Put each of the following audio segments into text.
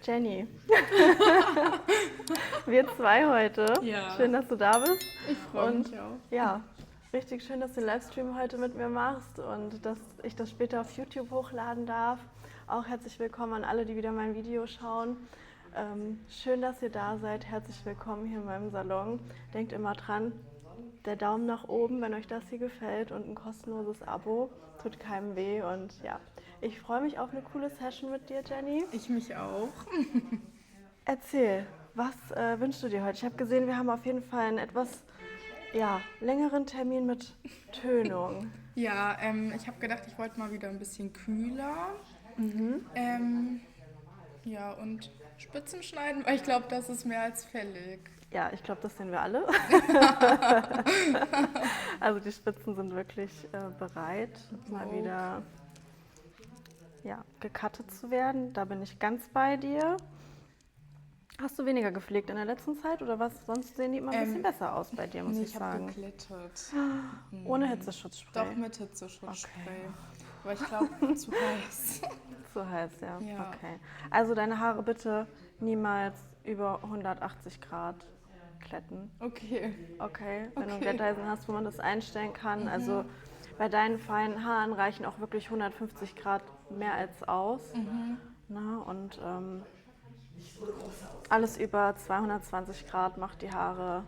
Jenny. Wir zwei heute. Ja. Schön, dass du da bist. Ich freue mich auch. Ja, richtig schön, dass du den Livestream heute mit mir machst und dass ich das später auf YouTube hochladen darf. Auch herzlich willkommen an alle, die wieder mein Video schauen. Schön, dass ihr da seid. Herzlich willkommen hier in meinem Salon. Denkt immer dran, der Daumen nach oben, wenn euch das hier gefällt, und ein kostenloses Abo. Tut keinem weh. Und ja, ich freue mich auf eine coole Session mit dir, Jenny. Ich mich auch. Erzähl, was wünschst du dir heute? Ich habe gesehen, wir haben auf jeden Fall einen etwas längeren Termin mit Tönung. Ja, ich habe gedacht, ich wollte mal wieder ein bisschen kühler. Ja, und Spitzen schneiden, weil ich glaube, das ist mehr als fällig. Ja, ich glaube, das sehen wir alle. Also die Spitzen sind wirklich bereit, mal wieder gecuttet zu werden. Da bin ich ganz bei dir. Hast du weniger gepflegt in der letzten Zeit oder was? Sonst sehen die immer ein bisschen besser aus bei dir, muss ich sagen. Ich habe geglättet. Ohne Hitzeschutzspray? Doch, mit Hitzeschutzspray. Aber ich glaube, zu heiß. Zu heiß, ja. Ja. Okay. Also deine Haare bitte niemals über 180 Grad glätten. Okay. Okay, wenn du ein Glätteisen hast, wo man das einstellen kann. Also bei deinen feinen Haaren reichen auch wirklich 150 Grad mehr als aus. Na, und alles über 220 Grad macht die Haare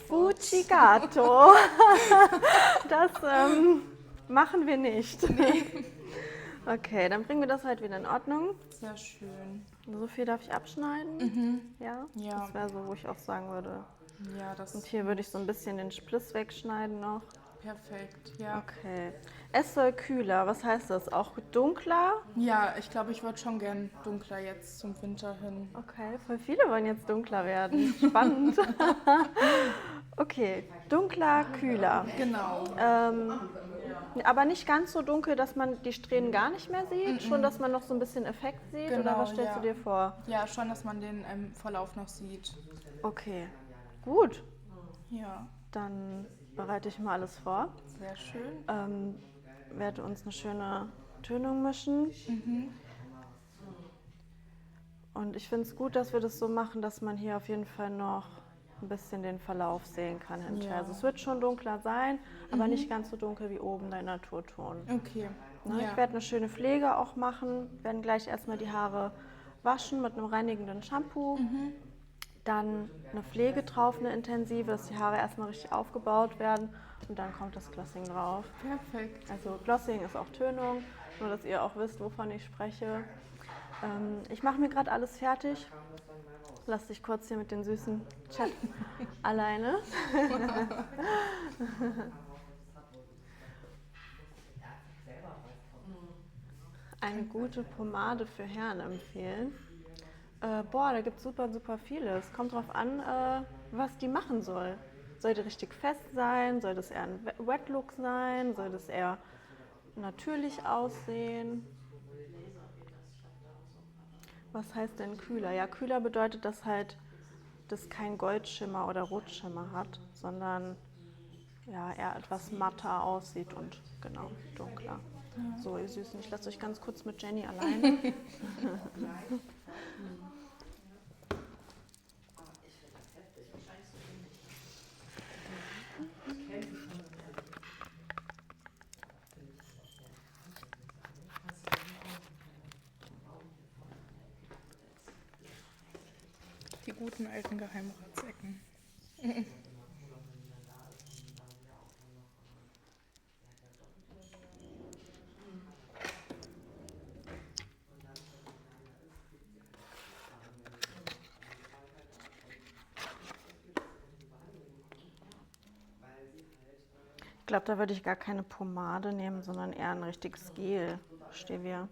Fujigato. Das machen wir nicht. Nee. Okay, dann bringen wir das halt wieder in Ordnung. Sehr schön. So viel darf ich abschneiden? Ja? Ja. Das wäre so, wo ich auch sagen würde. Ja, das Und ist hier würde ich so ein bisschen den Spliss wegschneiden noch. perfekt. Ja. Okay. Es soll kühler. Was heißt das? Auch dunkler? Ja, ich glaube, ich würde schon gern dunkler jetzt zum Winter hin. Okay, voll viele wollen jetzt dunkler werden. Spannend. Okay, dunkler, kühler. Genau. Aber nicht ganz so dunkel, dass man die Strähnen gar nicht mehr sieht. Schon, dass man noch so ein bisschen Effekt sieht. Oder Genau, was stellst du dir vor? Ja, schon, dass man den Verlauf noch sieht. Okay, gut. Ja, Dann bereite ich mal alles vor. sehr schön. Werde uns eine schöne Tönung mischen. Und ich finde es gut, dass wir das so machen, dass man hier auf jeden Fall noch ein bisschen den Verlauf sehen kann hinterher. Ja. Also es wird schon dunkler sein, aber nicht ganz so dunkel wie oben dein Naturton. Okay. Ne, Ja. Ich werde eine schöne Pflege auch machen. Wir werden gleich erstmal die Haare waschen mit einem reinigenden Shampoo. Dann eine Pflege drauf, eine intensive, dass die Haare erstmal richtig aufgebaut werden. Und dann kommt das Glossing drauf. Perfekt. Also Glossing ist auch Tönung, nur dass ihr auch wisst, wovon ich spreche. Ich mache mir gerade alles fertig. Lass dich kurz hier mit den süßen Chat alleine. Eine gute Pomade für Herren empfehlen. Da gibt es super, super viele. Es kommt drauf an, was die machen soll. Soll die richtig fest sein? Soll das eher ein Wet Look sein? Soll das eher natürlich aussehen? Was heißt denn kühler? Ja, kühler bedeutet, dass halt das kein Goldschimmer oder Rotschimmer hat, sondern ja, eher etwas matter aussieht und genau, dunkler. So, ihr Süßen, ich lasse euch ganz kurz mit Jenny alleine. Die guten alten Geheimratsecken. Ich glaube, da würde ich gar keine Pomade nehmen, sondern eher ein richtiges Gel. Stevia.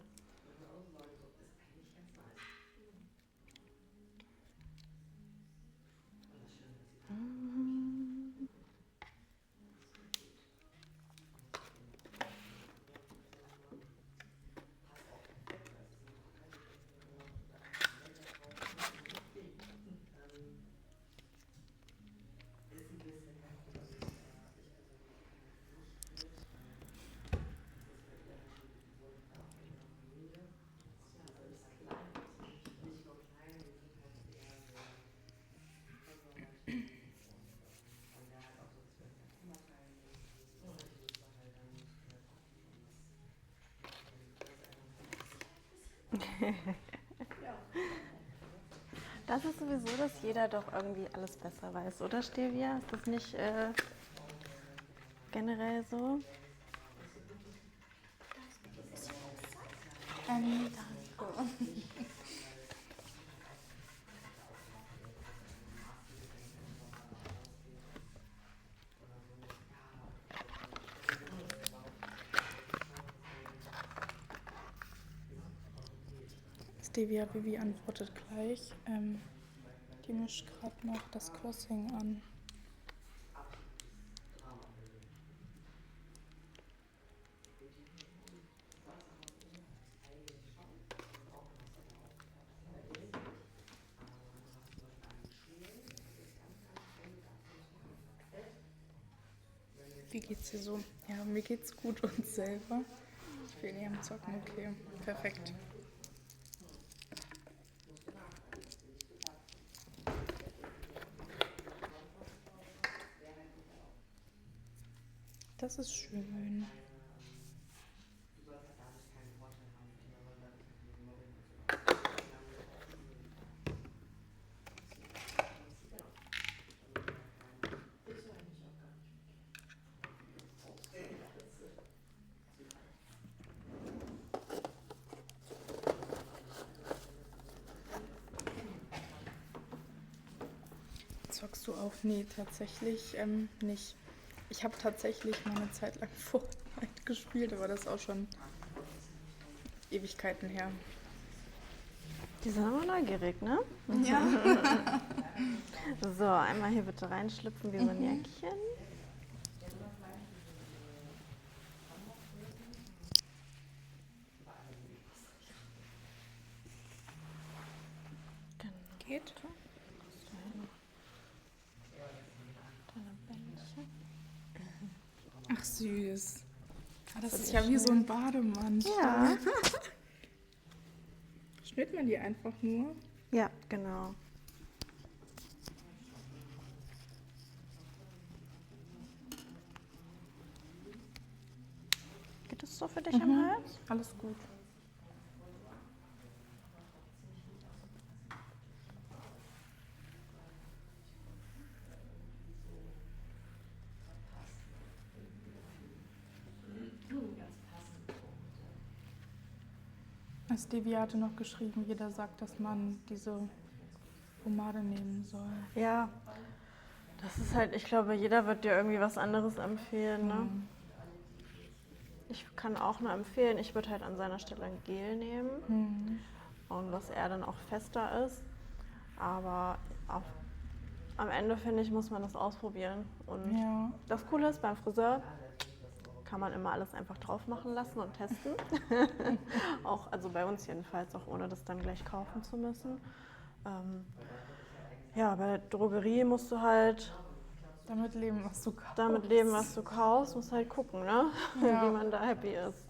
Das ist sowieso, dass jeder doch irgendwie alles besser weiß, oder Stevia? Ist das nicht generell so? Danke. Stevia Vivi antwortet gleich. Die mischt gerade noch das Crossing an. Wie geht's dir so? Ja, mir geht's gut und selber. Ich bin eher am Zocken, okay. Perfekt. Das ist schön. Zockst du auch? Nee, tatsächlich nicht. Ich habe tatsächlich mal eine Zeit lang Fortnite gespielt, aber das ist auch schon Ewigkeiten her. Die sind aber neugierig, ne? Ja. So, einmal hier bitte reinschlüpfen wie so ein Jäckchen. Genau. Geht? Deine Bändchen. Ach süß. Ah, das ist ja wie so ein Bademantel. Ja. Schnürt man die einfach nur? Ja, genau. Geht das so für dich am Hals? Alles gut. Stevie hatte noch geschrieben, jeder sagt, dass man diese Pomade nehmen soll. Ja. Das ist halt, ich glaube, jeder wird dir irgendwie was anderes empfehlen, ne? Ich kann auch nur empfehlen, ich würde halt an seiner Stelle ein Gel nehmen. Und was eher dann auch fester ist. Aber am Ende, finde ich, muss man das ausprobieren. Und Ja. das Coole ist, beim Friseur kann man immer alles einfach drauf machen lassen und testen. Auch, also bei uns jedenfalls, auch ohne das dann gleich kaufen zu müssen. Ja, bei der Drogerie musst du halt Damit leben, was du kaufst. damit leben, was du kaufst, musst halt gucken, ne? Ja. Wie man da happy ist.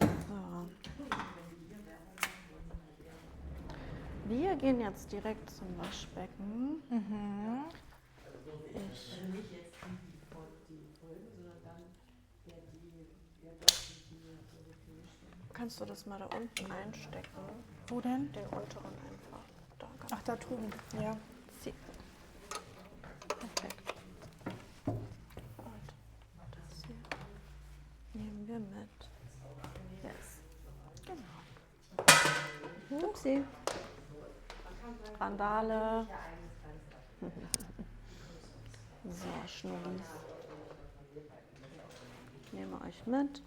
So. Wir gehen jetzt direkt zum Waschbecken. Kannst du das mal da unten einstecken? Wo denn? Den unteren einfach. Da, ganz Ach, da drüben. Ja. zieh. Perfekt. Und das hier nehmen wir mit. Yes. Genau. Upsi. Randale. So, Schnullis. Ich nehme euch mit.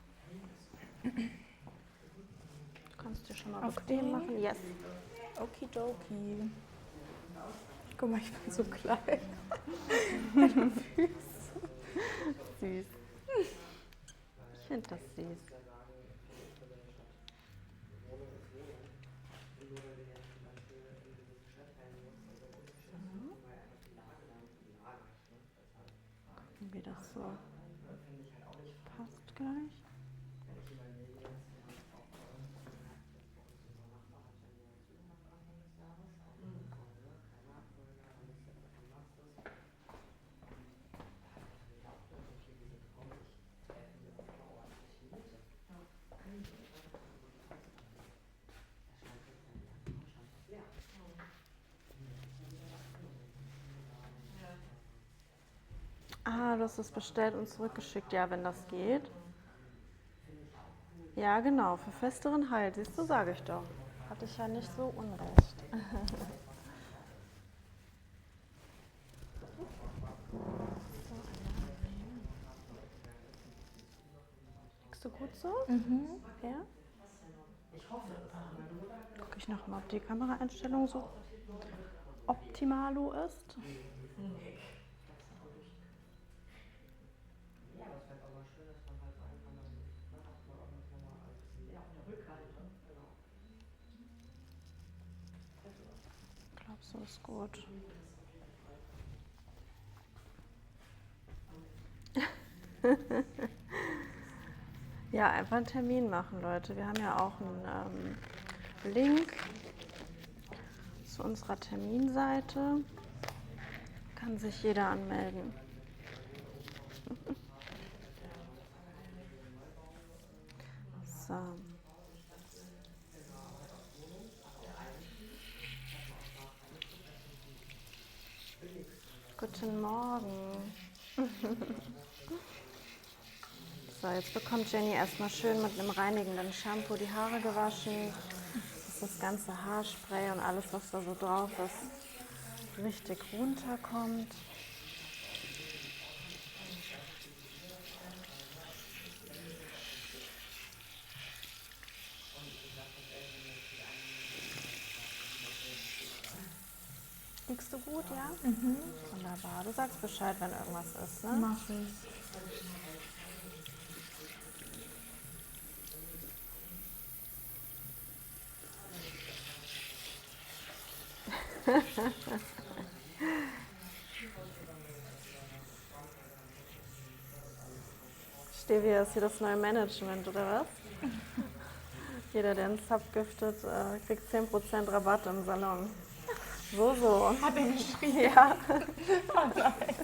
Du kannst dir schon mal bequem machen. Yes. Okidoki. Guck mal, ich bin so klein. Meine Füße. Süß. Ich finde das süß. Gucken, wie das so passt gleich. Ah, du hast es bestellt und zurückgeschickt. Ja, wenn das geht. Ja, genau, für festeren Halt. Siehst du, sage ich doch. Hatte ich ja nicht so unrecht. Liegst du gut so? Ja? Gucke ich nochmal, ob die Kameraeinstellung so optimalo ist. Ich glaube, so ist gut. Ja, einfach einen Termin machen, Leute. Wir haben ja auch einen Link zu unserer Terminseite. Kann sich jeder anmelden. So. Guten Morgen. So, jetzt bekommt Jenny erstmal schön mit einem reinigenden Shampoo die Haare gewaschen, dass das ganze Haarspray und alles, was da so drauf ist, richtig runterkommt. Liegst du gut, ja? Wunderbar. Du sagst Bescheid, wenn irgendwas ist, ne? Mach ich. Stevia ist hier das neue Management, oder was? Jeder, der einen Sub giftet, kriegt 10% Rabatt im Salon. So. Hat er geschrieben? Ja. Oh nein.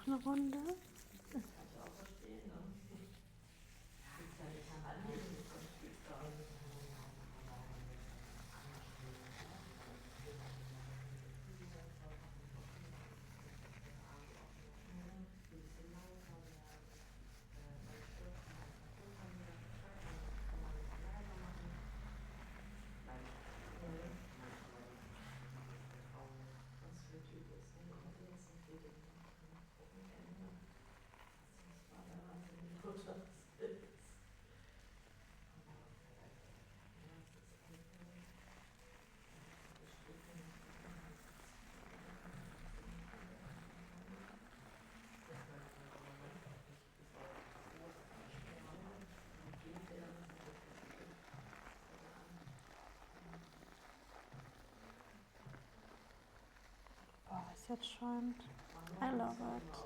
noch eine Runde. Boah, ist jetzt schäumt. I love it.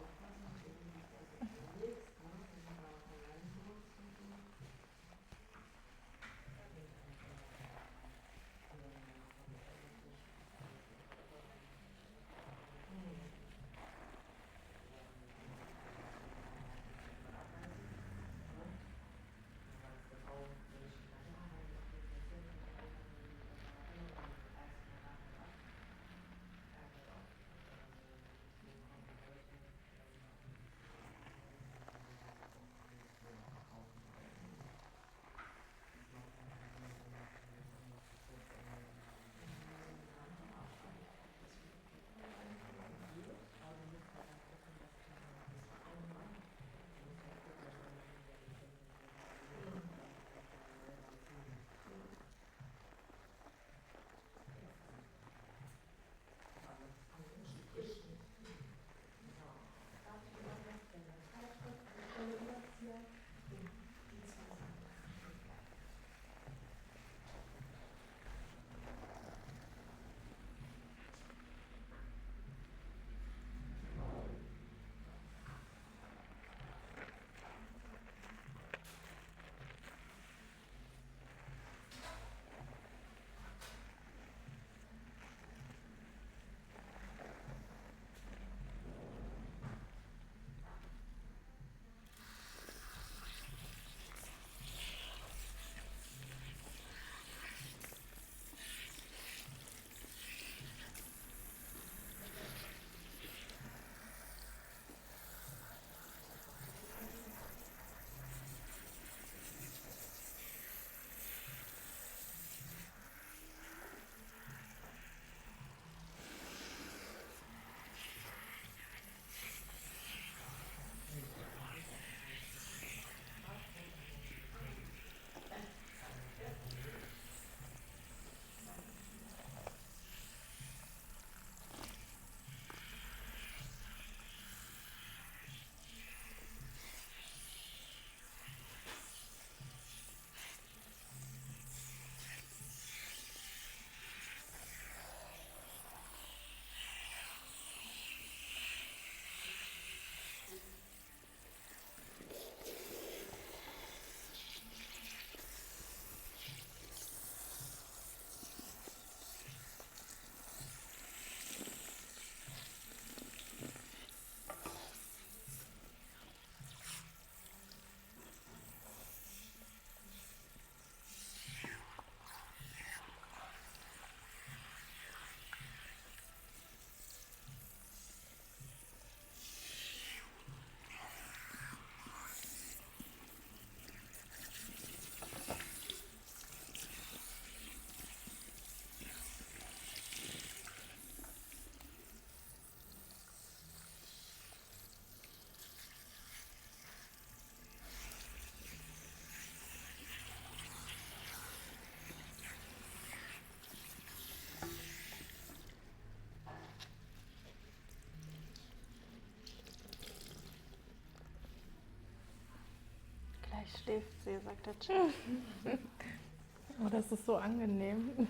Gleich schläft sie, sagt der Chat. Oh, das ist so angenehm.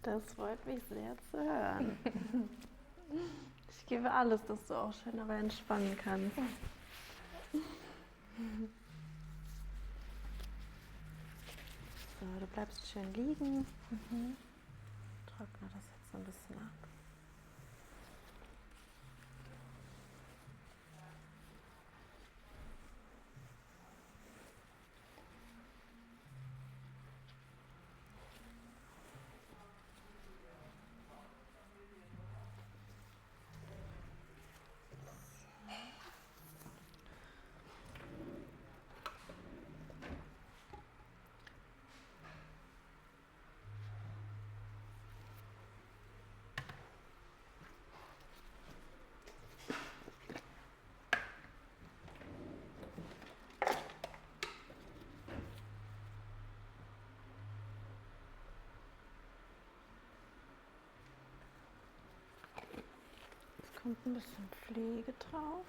Das freut mich sehr zu hören. Ich gebe alles, dass du auch schön dabei entspannen kannst. So, du bleibst schön liegen. Trockne das jetzt so ein bisschen ab. Kommt ein bisschen Pflege drauf.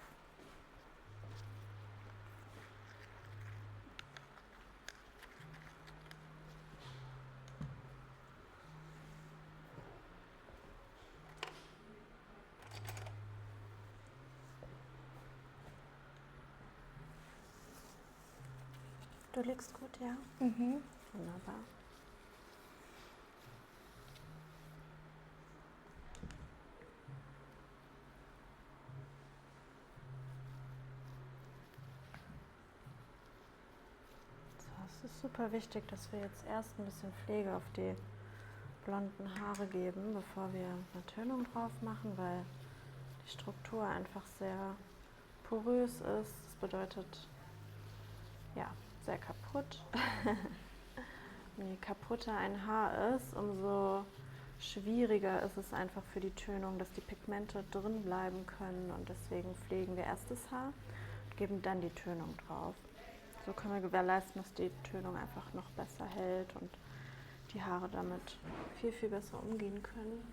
Du liegst gut, ja? Mhm. Wunderbar. So, es ist super wichtig, dass wir jetzt erst ein bisschen Pflege auf die blonden Haare geben, bevor wir eine Tönung drauf machen, weil die Struktur einfach sehr porös ist. Das bedeutet, ja, sehr kaputt. Und je kaputter ein Haar ist, umso schwieriger ist es einfach für die Tönung, dass die Pigmente drin bleiben können. Und deswegen pflegen wir erst das Haar und geben dann die Tönung drauf. So können wir gewährleisten, dass die Tönung einfach noch besser hält und die Haare damit viel, viel besser umgehen können.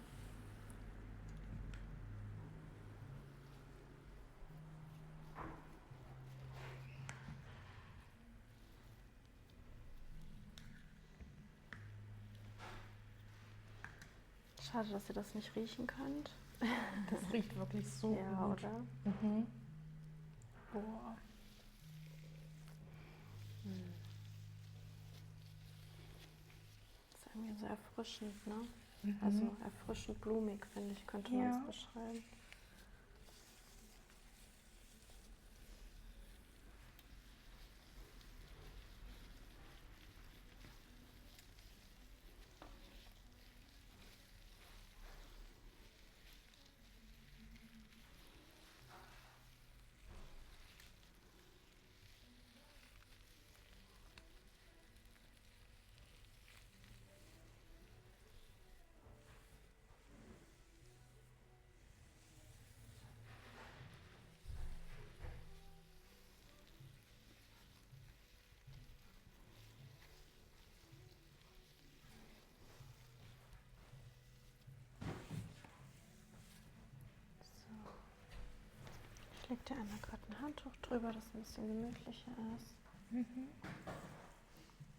Schade, dass ihr das nicht riechen könnt. Das riecht wirklich so Ja, gut. oder? Mhm. Boah. Das ist irgendwie so erfrischend, ne? Mhm. Also erfrischend blumig, finde ich, könnte man es beschreiben. Ich lege dir einmal gerade ein Handtuch drüber, dass es ein bisschen gemütlicher ist. Mhm.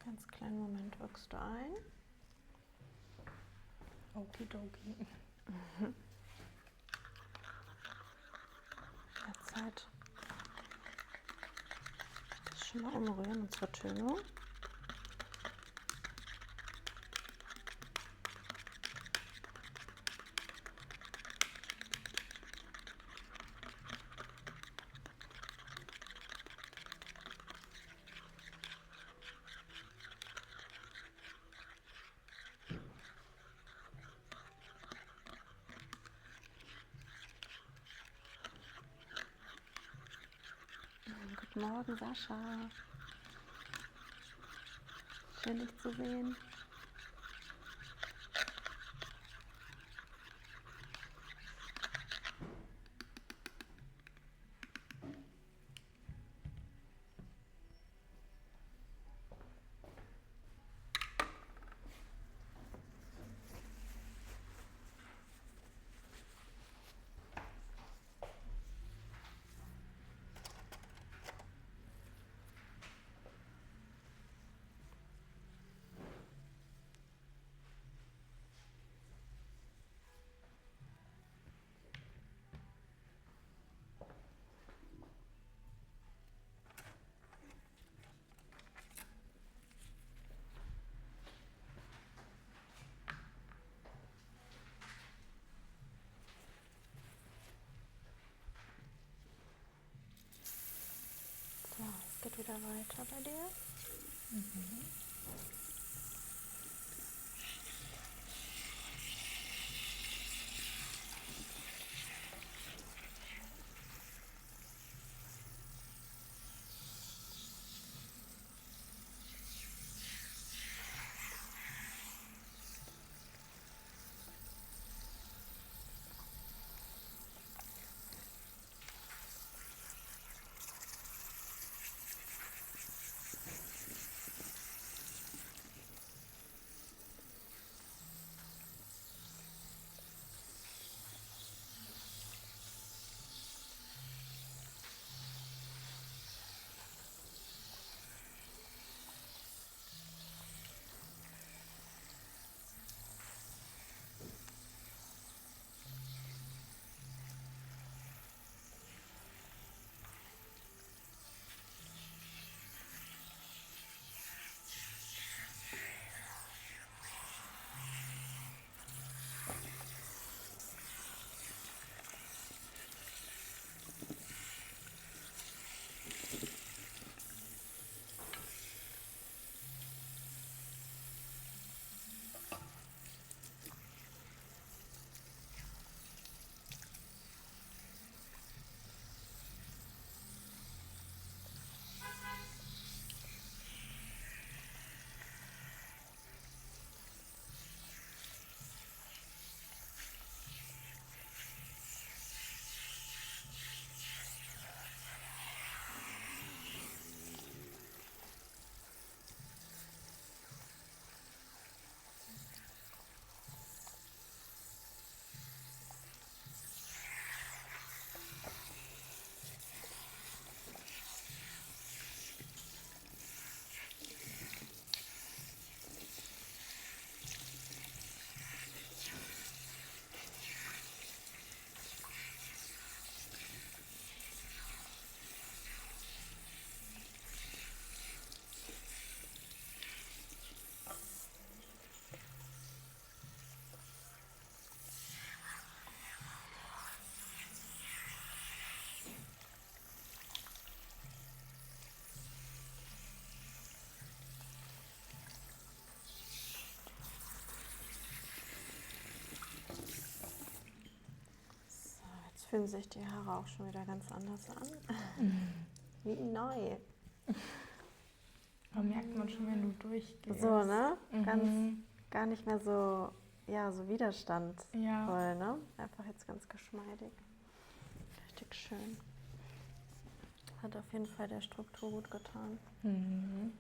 Ganz kleinen Moment wirkst du ein. Okidoki. In der Zeit das schon mal umrühren, unsere Tönung. Guten Morgen, Sascha. Schön, dich zu sehen. So, es geht wieder weiter bei dir. Mhm. Fühlen sich die Haare auch schon wieder ganz anders an. Wie neu. Aber merkt man schon, wenn du durchgehst. So, ne? Ganz, gar nicht mehr so, ja, so widerstandsvoll, Ja. ne? Einfach jetzt ganz geschmeidig. Richtig schön. Hat auf jeden Fall der Struktur gut getan. Mhm.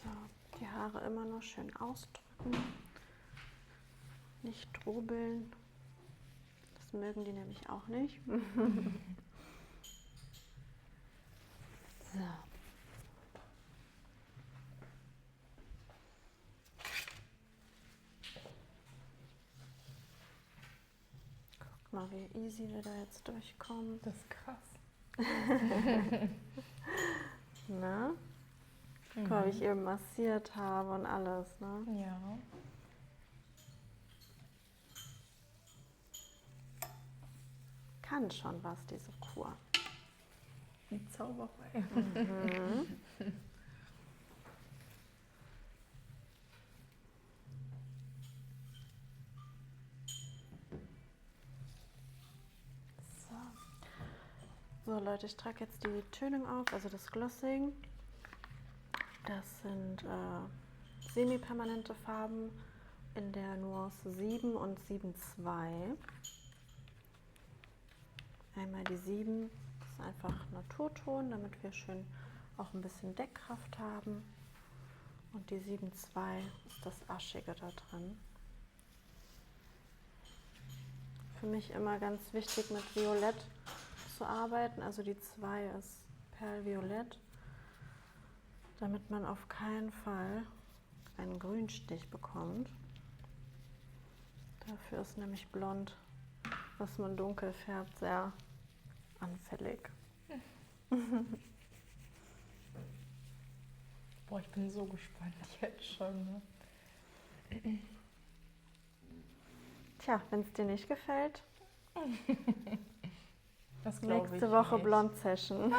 So, die Haare immer noch schön ausdrücken. Nicht drobeln. Das mögen die nämlich auch nicht. So. Guck mal, wie easy wir da jetzt durchkommen. Das ist krass. Na? Guck mal, wie ich eben massiert habe und alles, ne? Ja. Kann schon was, diese Kur. Die Zauberei. So Leute, ich trage jetzt die Tönung auf, also das Glossing. Das sind semi-permanente Farben in der Nuance 7 und 7.2. Einmal die 7, das ist einfach Naturton, damit wir schön auch ein bisschen Deckkraft haben. Und die 7.2 ist das Aschige da drin. Für mich immer ganz wichtig mit Violett zu arbeiten, also die 2 ist Perlviolett, damit man auf keinen Fall einen Grünstich bekommt. Dafür ist nämlich Blond, was man dunkel färbt, sehr anfällig. Boah, ich bin so gespannt jetzt schon. Ne? Tja, wenn es dir nicht gefällt, Das glaube ich nächste Woche nicht. Blond-Session.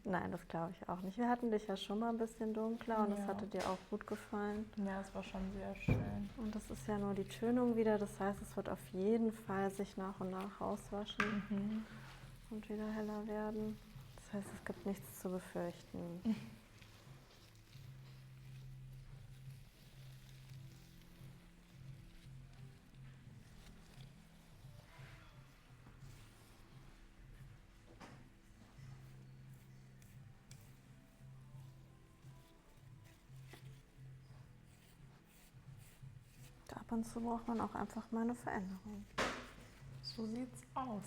Nein, das glaube ich auch nicht. Wir hatten dich ja schon mal ein bisschen dunkler und das Ja. hatte dir auch gut gefallen. Ja, es war schon sehr schön. Und das ist ja nur die Tönung wieder, das heißt, es wird auf jeden Fall sich nach und nach auswaschen und wieder heller werden. Das heißt, es gibt nichts zu befürchten. Ab und zu braucht man auch einfach mal eine Veränderung. So sieht's aus.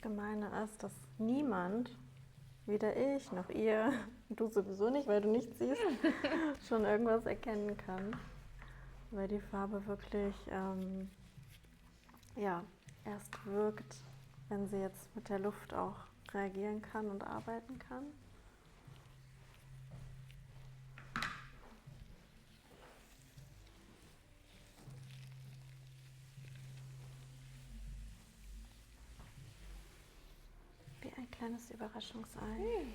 Das Gemeine ist, dass niemand, weder ich noch ihr, du sowieso nicht, weil du nichts siehst, schon irgendwas erkennen kann. Weil die Farbe wirklich ja, erst wirkt, wenn sie jetzt mit der Luft auch reagieren kann und arbeiten kann. Wie ein kleines Überraschungsei.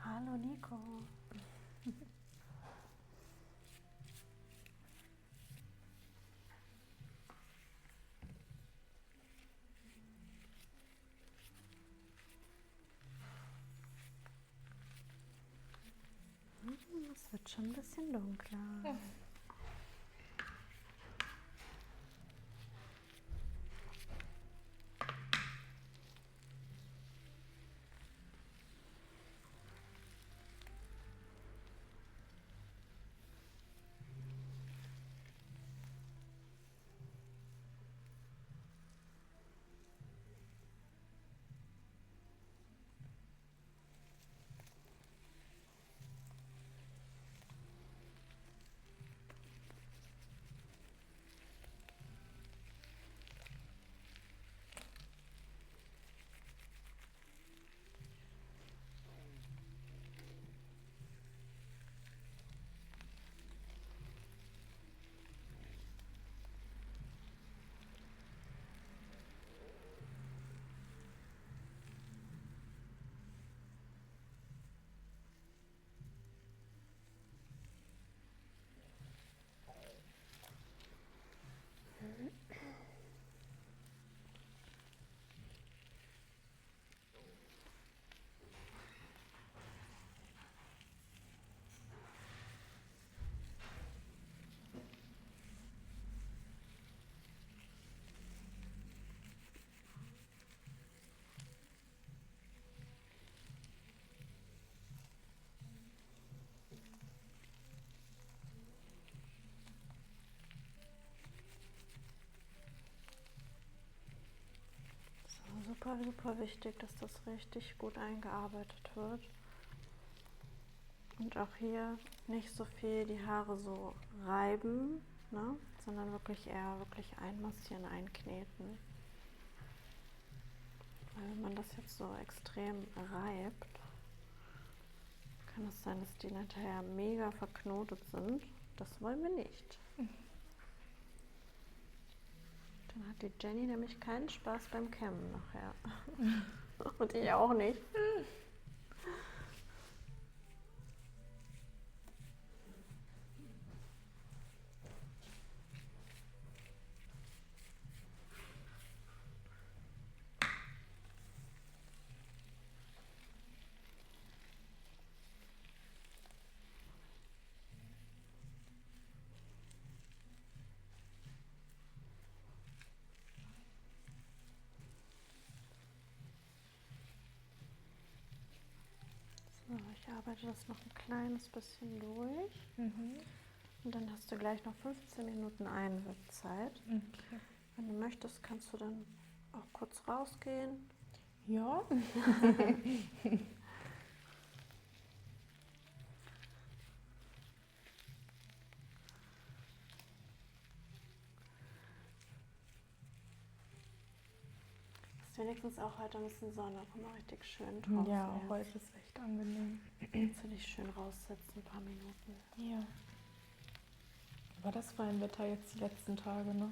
Hallo Nico. Es wird schon ein bisschen dunkler. Ja. Super, super wichtig, dass das richtig gut eingearbeitet wird. Und auch hier nicht so viel die Haare so reiben, ne? Sondern wirklich eher einmassieren, einkneten. Weil wenn man das jetzt so extrem reibt, kann es sein, dass die hinterher mega verknotet sind. Das wollen wir nicht. Dann hat die Jenny nämlich keinen Spaß beim Kämmen nachher. Und ich auch nicht. So, ich arbeite das noch ein kleines bisschen durch. Und dann hast du gleich noch 15 Minuten Einwirkzeit. Okay. Wenn du möchtest, kannst du dann auch kurz rausgehen. Ja. Ist wenigstens auch heute ein bisschen Sonne. Guck mal, richtig schön drauf. Ja, heute ist echt angenehm. Kannst du dich schön raussetzen, ein paar Minuten. Ja. Aber das war ein Wetter jetzt die letzten Tage, ne?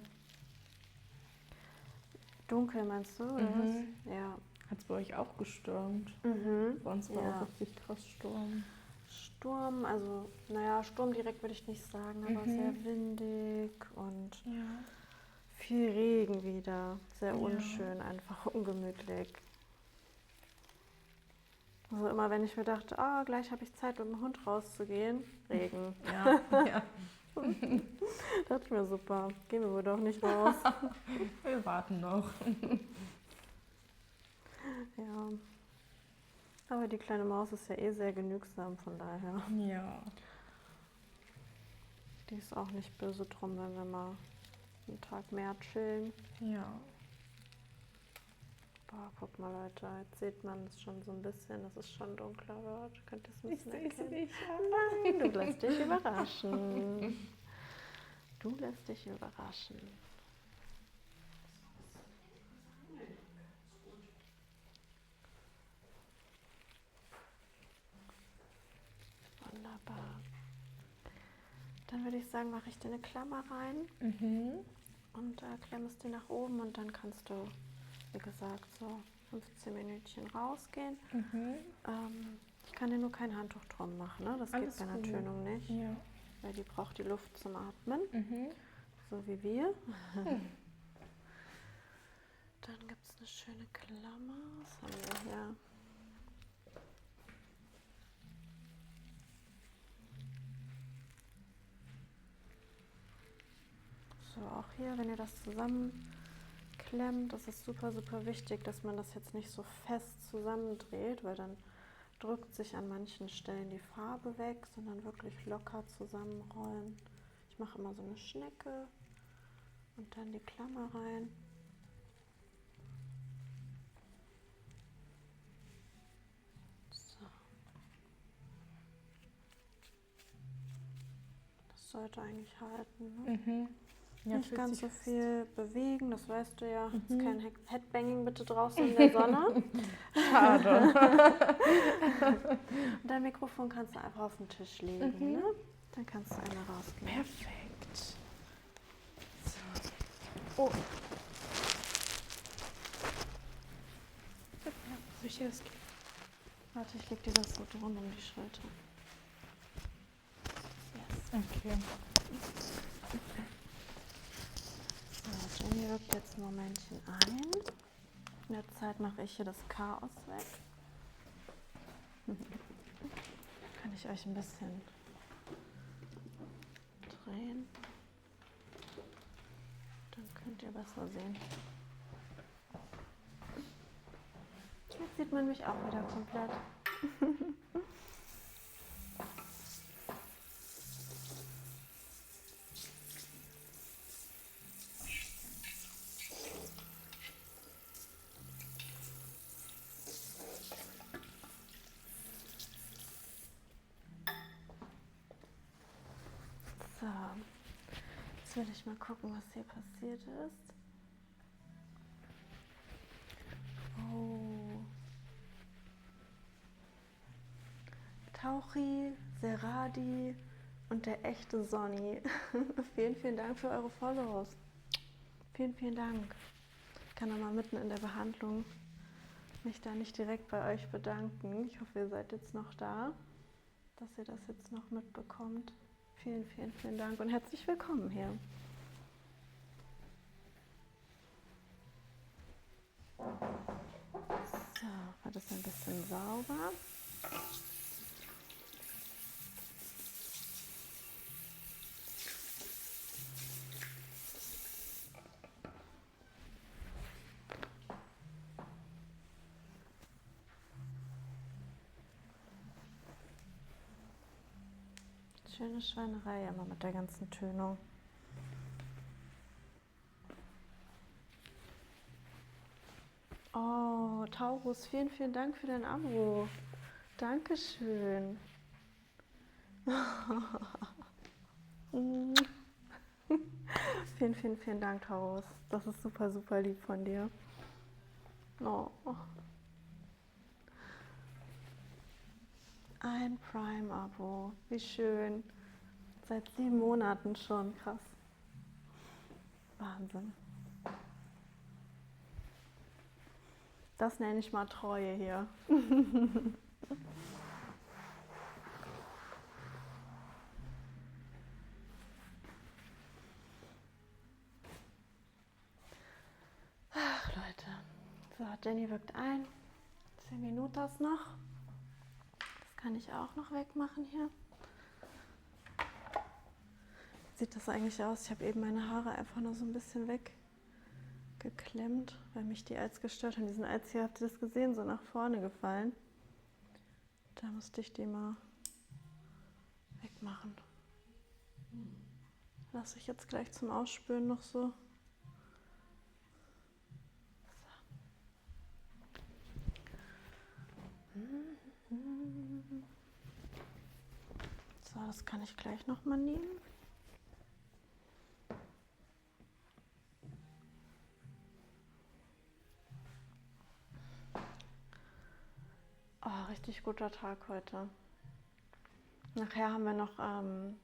Dunkel meinst du? Oder was? Ja, Hat es bei euch auch gestürmt? Bei uns war auch richtig krass Sturm. Sturm, also naja, Sturm direkt würde ich nicht sagen, aber sehr windig und viel Regen wieder. Sehr unschön, einfach ungemütlich. Also immer wenn ich mir dachte, gleich habe ich Zeit mit dem Hund rauszugehen, Regen. Ja. Dachte ich mir, super, gehen wir wohl doch nicht raus. Wir warten noch. Ja. Aber die kleine Maus ist ja eh sehr genügsam, von daher. Ja. Die ist auch nicht böse drum, wenn wir mal einen Tag mehr chillen. Ja. Boah, guck mal Leute, jetzt sieht man es schon so ein bisschen, dass es schon dunkler wird. Könnt ihr es ein bisschen erkennen? nicht. Nein, du lässt dich überraschen. Du lässt dich überraschen. Wunderbar. Dann würde ich sagen, mache ich dir eine Klammer rein und klemmst die nach oben und dann kannst du, wie gesagt, so 15 Minütchen rausgehen. Ich kann dir nur kein Handtuch drum machen, ne? Das Alles geht bei einer gut. Tönung nicht, weil die braucht die Luft zum Atmen, so wie wir. Dann gibt es eine schöne Klammer. Was haben wir hier? So, auch hier, wenn ihr das zusammenklemmt, das ist super, super wichtig, dass man das jetzt nicht so fest zusammendreht, weil dann drückt sich an manchen Stellen die Farbe weg, sondern wirklich locker zusammenrollen. Ich mache immer so eine Schnecke und dann die Klammer rein. So. Das sollte eigentlich halten, ne? Ja, nicht ganz so fest. viel bewegen, das weißt du ja. Jetzt kein Headbanging bitte draußen in der Sonne. Schade. Und dein Mikrofon kannst du einfach auf den Tisch legen, ne? Dann kannst du einmal rausgehen. Perfekt. Oh, Soll ich dir das geben? warte, ich leg dir das so drum um die Schulter. Yes. Okay. So, Jenny wirkt jetzt ein Momentchen ein. In der Zeit mache ich hier das Chaos weg. Kann ich euch ein bisschen drehen. Dann könnt ihr besser sehen. Jetzt sieht man mich auch wieder komplett. So, jetzt will ich mal gucken, was hier passiert ist. Oh. Tauchi, Seradi und der echte Sonny. Vielen, vielen Dank für eure Follows. Vielen, vielen Dank. Ich kann nochmal mitten in der Behandlung mich da nicht direkt bei euch bedanken. Ich hoffe, ihr seid jetzt noch da, dass ihr das jetzt noch mitbekommt. Vielen, vielen, vielen Dank und herzlich willkommen hier. So, war das ein bisschen sauber. Schöne Schweinerei immer mit der ganzen Tönung. Oh, Taurus, vielen, vielen Dank für dein Abo. Dankeschön. Vielen, vielen, vielen Dank, Taurus. Das ist super, super lieb von dir. Oh. Ein Prime-Abo. Wie schön. Seit 7 Monaten schon. Krass. Wahnsinn. Das nenne ich mal Treue hier. Ach Leute, so Jenny wirkt ein. 10 Minuten das noch. Das kann ich auch noch wegmachen hier. Sieht das eigentlich aus? Ich habe eben meine Haare einfach nur so ein bisschen weggeklemmt, weil mich die Eils gestört haben. Die sind Eils hier, habt ihr das gesehen, so nach vorne gefallen. Da musste ich die mal wegmachen. Lasse ich jetzt gleich zum Ausspülen noch so. So, das kann ich gleich noch mal nehmen. Oh, richtig guter Tag heute. Nachher haben wir noch einen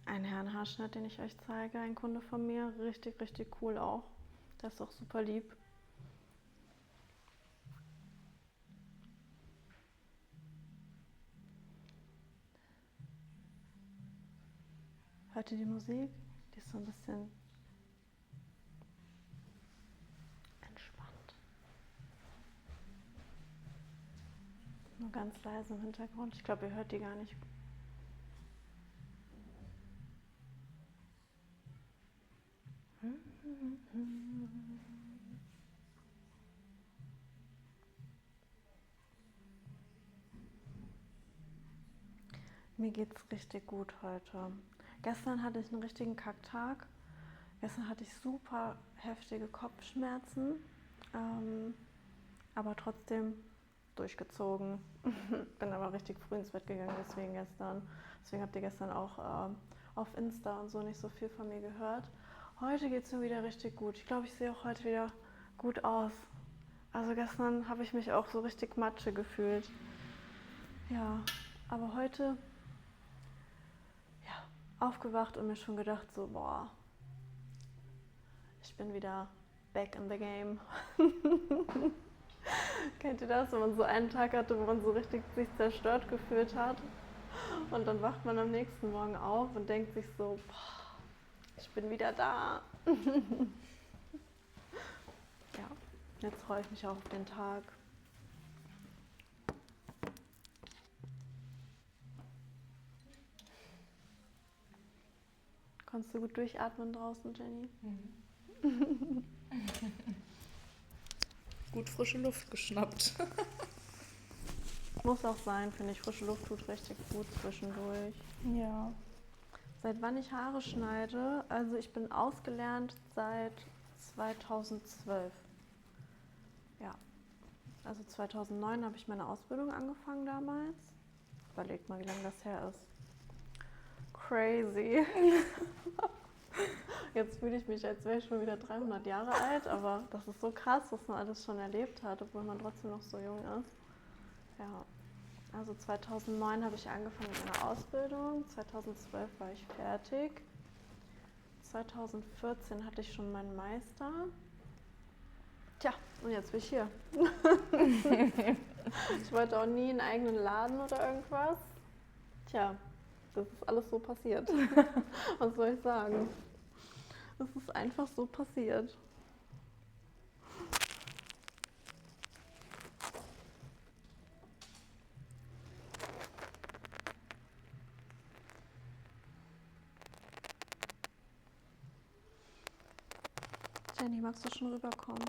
Herrenhaarschnitt, den ich euch zeige. Ein Kunde von mir. Richtig, richtig cool auch. Der ist auch super lieb. Hört ihr die Musik? Die ist so ein bisschen entspannt. Nur ganz leise im Hintergrund. Ich glaube, ihr hört die gar nicht. Mir geht's richtig gut heute. Gestern hatte ich einen richtigen Kacktag. Gestern hatte ich super heftige Kopfschmerzen, aber trotzdem durchgezogen. Bin aber richtig früh ins Bett gegangen, deswegen gestern. Deswegen habt ihr gestern auch auf Insta und so nicht so viel von mir gehört. Heute geht es mir wieder richtig gut. Ich glaube, ich sehe auch heute wieder gut aus. Also gestern habe ich mich auch so richtig Matsche gefühlt. Ja, aber heute aufgewacht und mir schon gedacht so, boah, ich bin wieder back in the game. Kennt ihr das, wenn man so einen Tag hatte, wo man so richtig sich zerstört gefühlt hat und dann wacht man am nächsten Morgen auf und denkt sich so, boah, ich bin wieder da. Ja, jetzt freue ich mich auch auf den Tag. Konntest du gut durchatmen draußen, Jenny? Mhm. Gut frische Luft geschnappt. Muss auch sein, finde ich. Frische Luft tut richtig gut zwischendurch. Ja. Seit wann ich Haare schneide? Also ich bin ausgelernt seit 2012. Ja, also 2009 habe ich meine Ausbildung angefangen damals. Überlegt mal, wie lange das her ist. Crazy. Jetzt fühle ich mich, als wäre ich schon wieder 300 Jahre alt, aber das ist so krass, was man alles schon erlebt hat, obwohl man trotzdem noch so jung ist. Ja, also 2009 habe ich angefangen mit meiner Ausbildung, 2012 war ich fertig, 2014 hatte ich schon meinen Meister. Tja, und jetzt bin ich hier. Ich wollte auch nie einen eigenen Laden oder irgendwas. Tja, das ist alles so passiert. Was soll ich sagen? Es ist einfach so passiert. Jenny, magst du schon rüberkommen?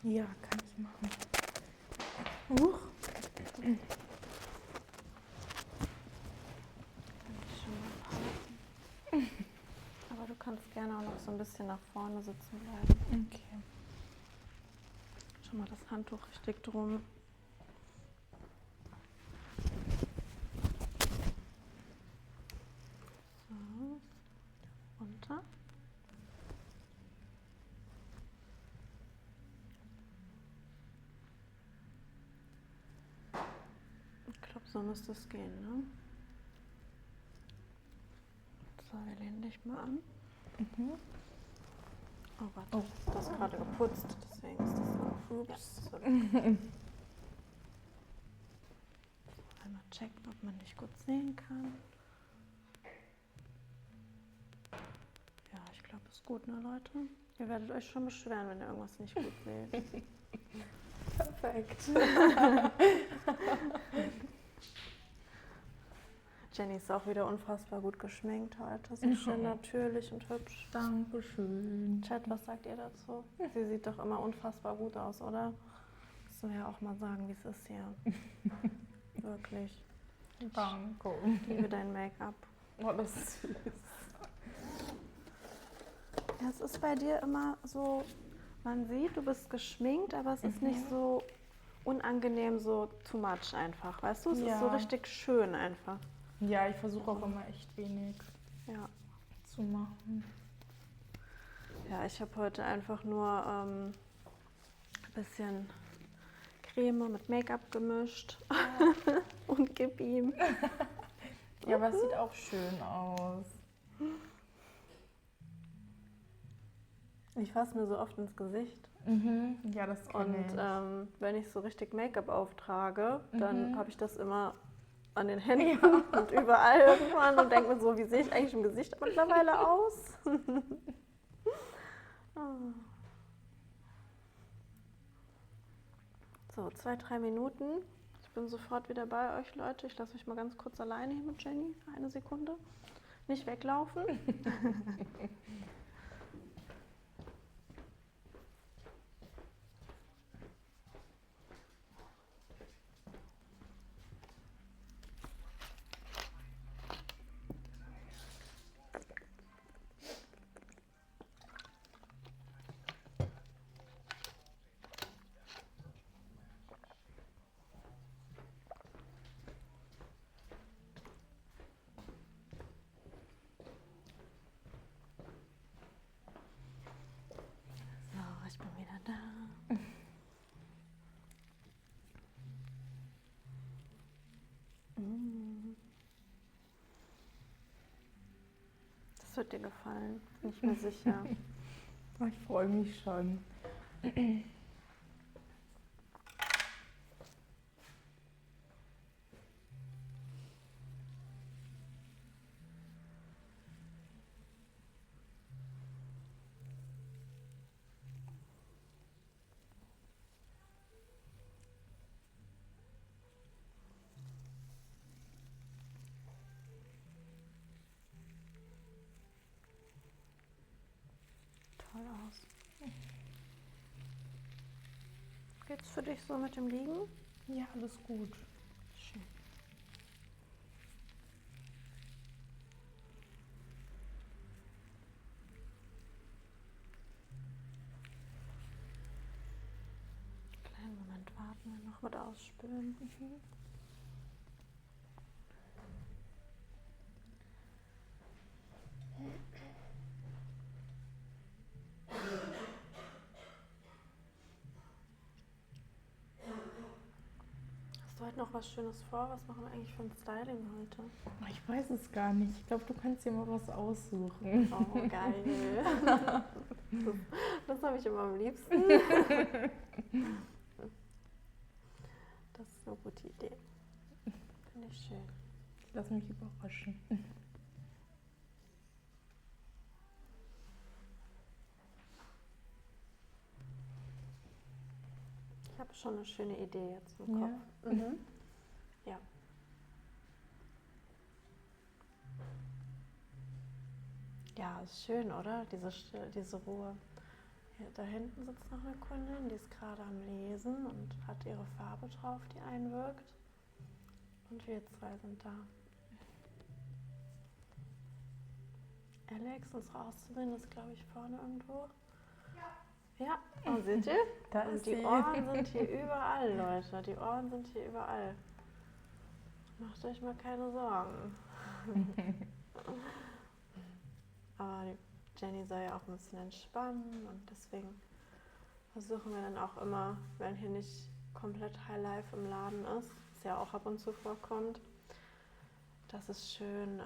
Ja, kann ich machen. Huch. Kann ich schon mal passen. Aber du kannst gerne auch noch so ein bisschen nach vorne sitzen bleiben. Okay. Schon mal das Handtuch richtig drum. So, runter. Ich glaube, so müsste es gehen, ne? So, wir lehnen dich mal an. Mhm. Oh, warte. Oh. Du hast gerade geputzt, deswegen ist das so. Ups. Ja, einmal checken, ob man dich gut sehen kann. Ja, ich glaube, es ist gut, ne, Leute? Ihr werdet euch schon beschweren, wenn ihr irgendwas nicht gut seht. Perfekt. Jenny ist auch wieder unfassbar gut geschminkt heute. So schön natürlich und hübsch. Dankeschön. Chat, was sagt ihr dazu? Sie sieht doch immer unfassbar gut aus, oder? Müssen wir ja auch mal sagen, wie es ist hier. Wirklich. Danke. Ich liebe dein Make-up. Oh, das ist süß. Ja, es ist bei dir immer so, man sieht, du bist geschminkt, aber es ist nicht so unangenehm, so too much einfach. Weißt du, es ist so richtig schön einfach. Ja, ich versuche auch immer echt wenig Ja. zu machen. Ja, ich habe heute einfach nur ein bisschen Creme mit Make-up gemischt und gib ihm. Ja, aber es sieht auch schön aus. Ich fasse mir so oft ins Gesicht. Ja, das Und kenne ich. wenn ich so richtig Make-up auftrage, dann habe ich das immer an den Händen und überall irgendwann und denke mir so, wie sehe ich eigentlich im Gesicht mittlerweile aus? So, 2-3 Minuten. Ich bin sofort wieder bei euch, Leute. Ich lasse euch mal ganz kurz alleine hier mit Jenny. Eine Sekunde. Nicht weglaufen. So, ich bin wieder da. Das wird dir gefallen, bin ich mir sicher. Oh, ich freue mich schon. Toll aus. Geht's für dich so mit dem Liegen? Ja, alles gut. Schön. Kleinen Moment warten wir noch mit ausspülen. Hast du heute noch was Schönes vor? Was machen wir eigentlich für ein Styling heute? Oh, ich weiß es gar nicht. Ich glaube, du kannst dir mal was aussuchen. Oh, geil. Das habe ich immer am liebsten. Das ist eine gute Idee. Finde ich schön. Ich lasse mich überraschen. Ich habe schon eine schöne Idee jetzt im Ja? Kopf. Ja. Ja, ist schön, oder? Diese Ruhe. Hier, da hinten sitzt noch eine Kundin, die ist gerade am Lesen und hat ihre Farbe drauf, die einwirkt. Und wir zwei sind da. Alex, unsere Auszubildende, ist, glaube ich, vorne irgendwo. Ja, oh, seht ihr? Da Und ist die sie. Ohren sind hier überall, Leute. Die Ohren sind hier überall. Macht euch mal keine Sorgen. Aber die Jenny soll ja auch ein bisschen entspannen und deswegen versuchen wir dann auch immer, wenn hier nicht komplett Highlife im Laden ist, was ja auch ab und zu vorkommt, dass es schön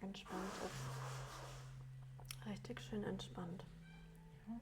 entspannt ist. Richtig schön entspannt. Ja.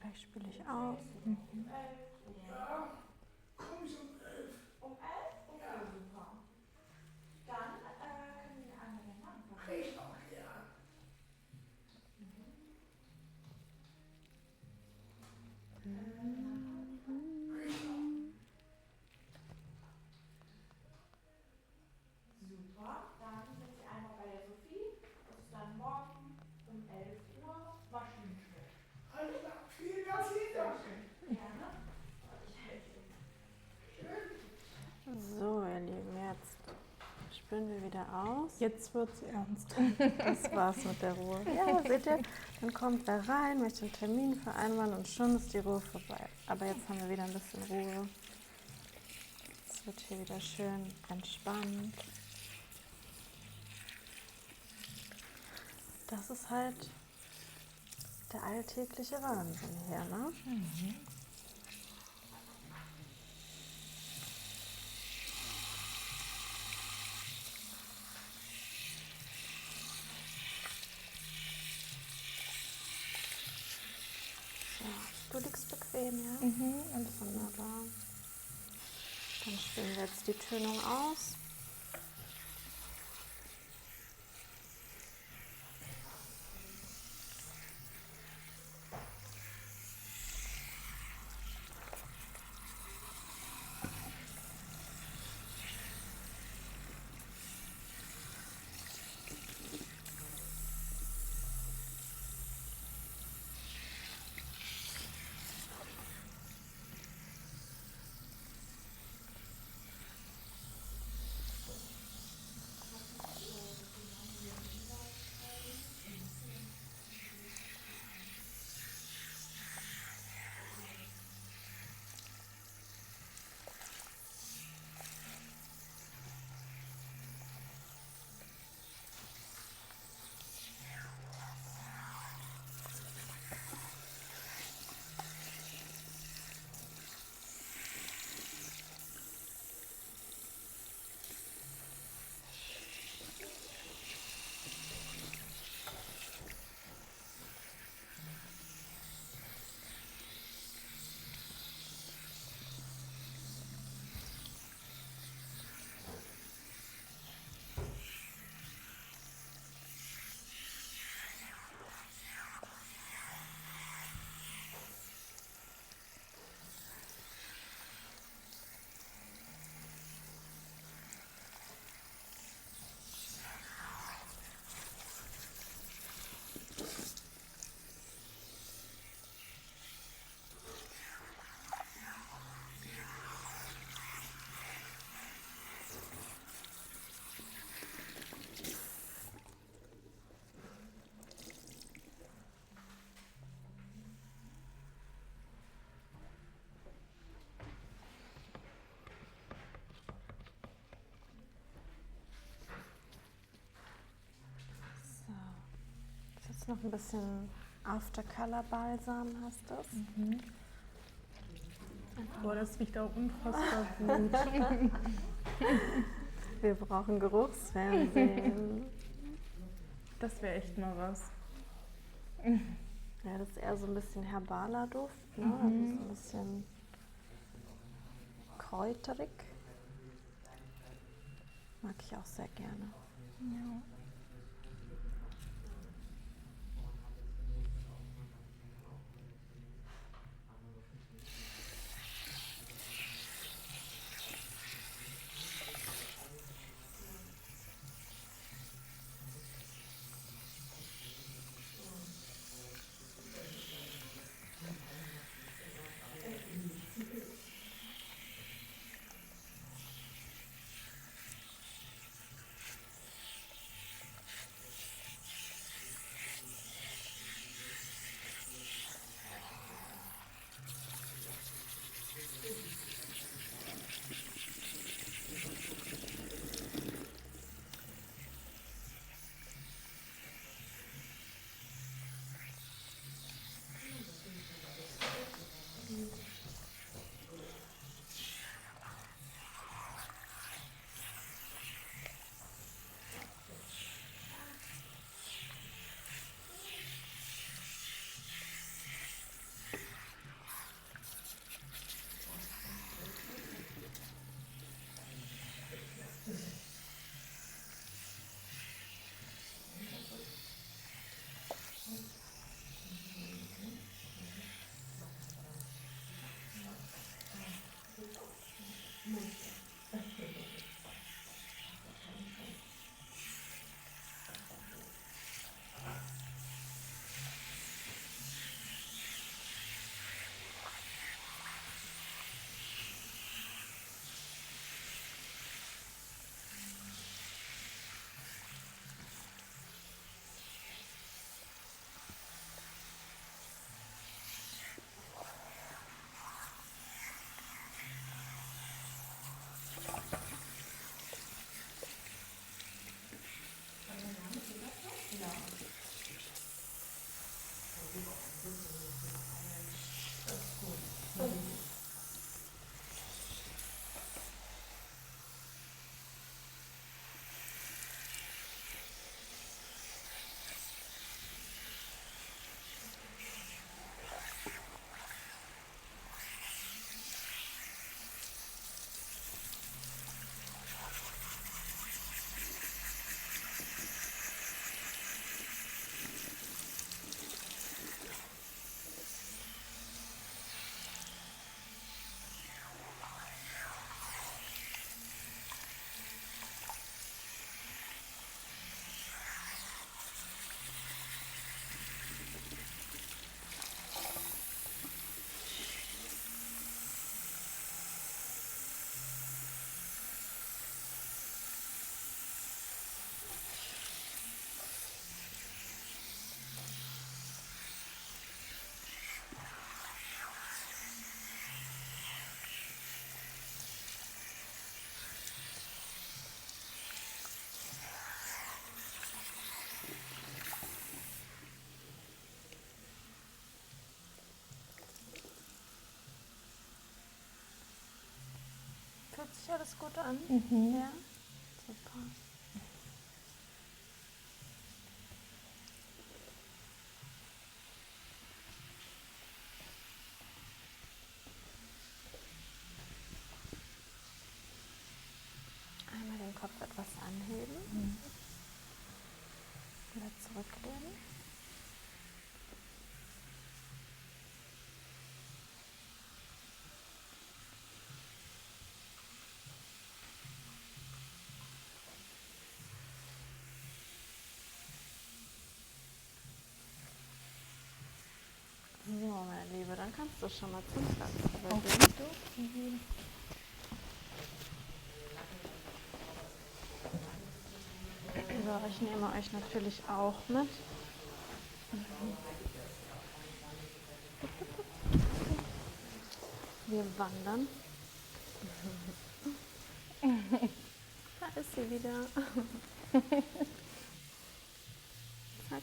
Gleich spiele ich aus. So, ihr Lieben, jetzt spielen wir wieder aus. Jetzt wird's ernst. Das war's mit der Ruhe. Ja, seht ihr, dann kommt wer rein, möchte einen Termin vereinbaren und schon ist die Ruhe vorbei. Aber jetzt haben wir wieder ein bisschen Ruhe. Es wird hier wieder schön entspannt. Das ist halt der alltägliche Wahnsinn hier, ne? Du liegst bequem, ja? Alles Wunderbar. Dann spielen wir jetzt die Tönung aus. Jetzt noch ein bisschen After-Color Balsam, hast du das? Boah, das riecht auch unfassbar gut. Wir brauchen Geruchsfernsehen. Das wäre echt mal was. Ja, das ist eher so ein bisschen herbaler Duft, ne? Also so ein bisschen kräuterig. Mag ich auch sehr gerne. Ja. Fühlt sich alles gut an? Mhm. Ja? Super. Einmal den Kopf etwas anheben. Wieder zurücklehnen. So, meine Liebe, dann kannst du schon mal zum Platz übergehen. So, ich nehme euch natürlich auch mit. Wir wandern. Da ist sie wieder. Zack.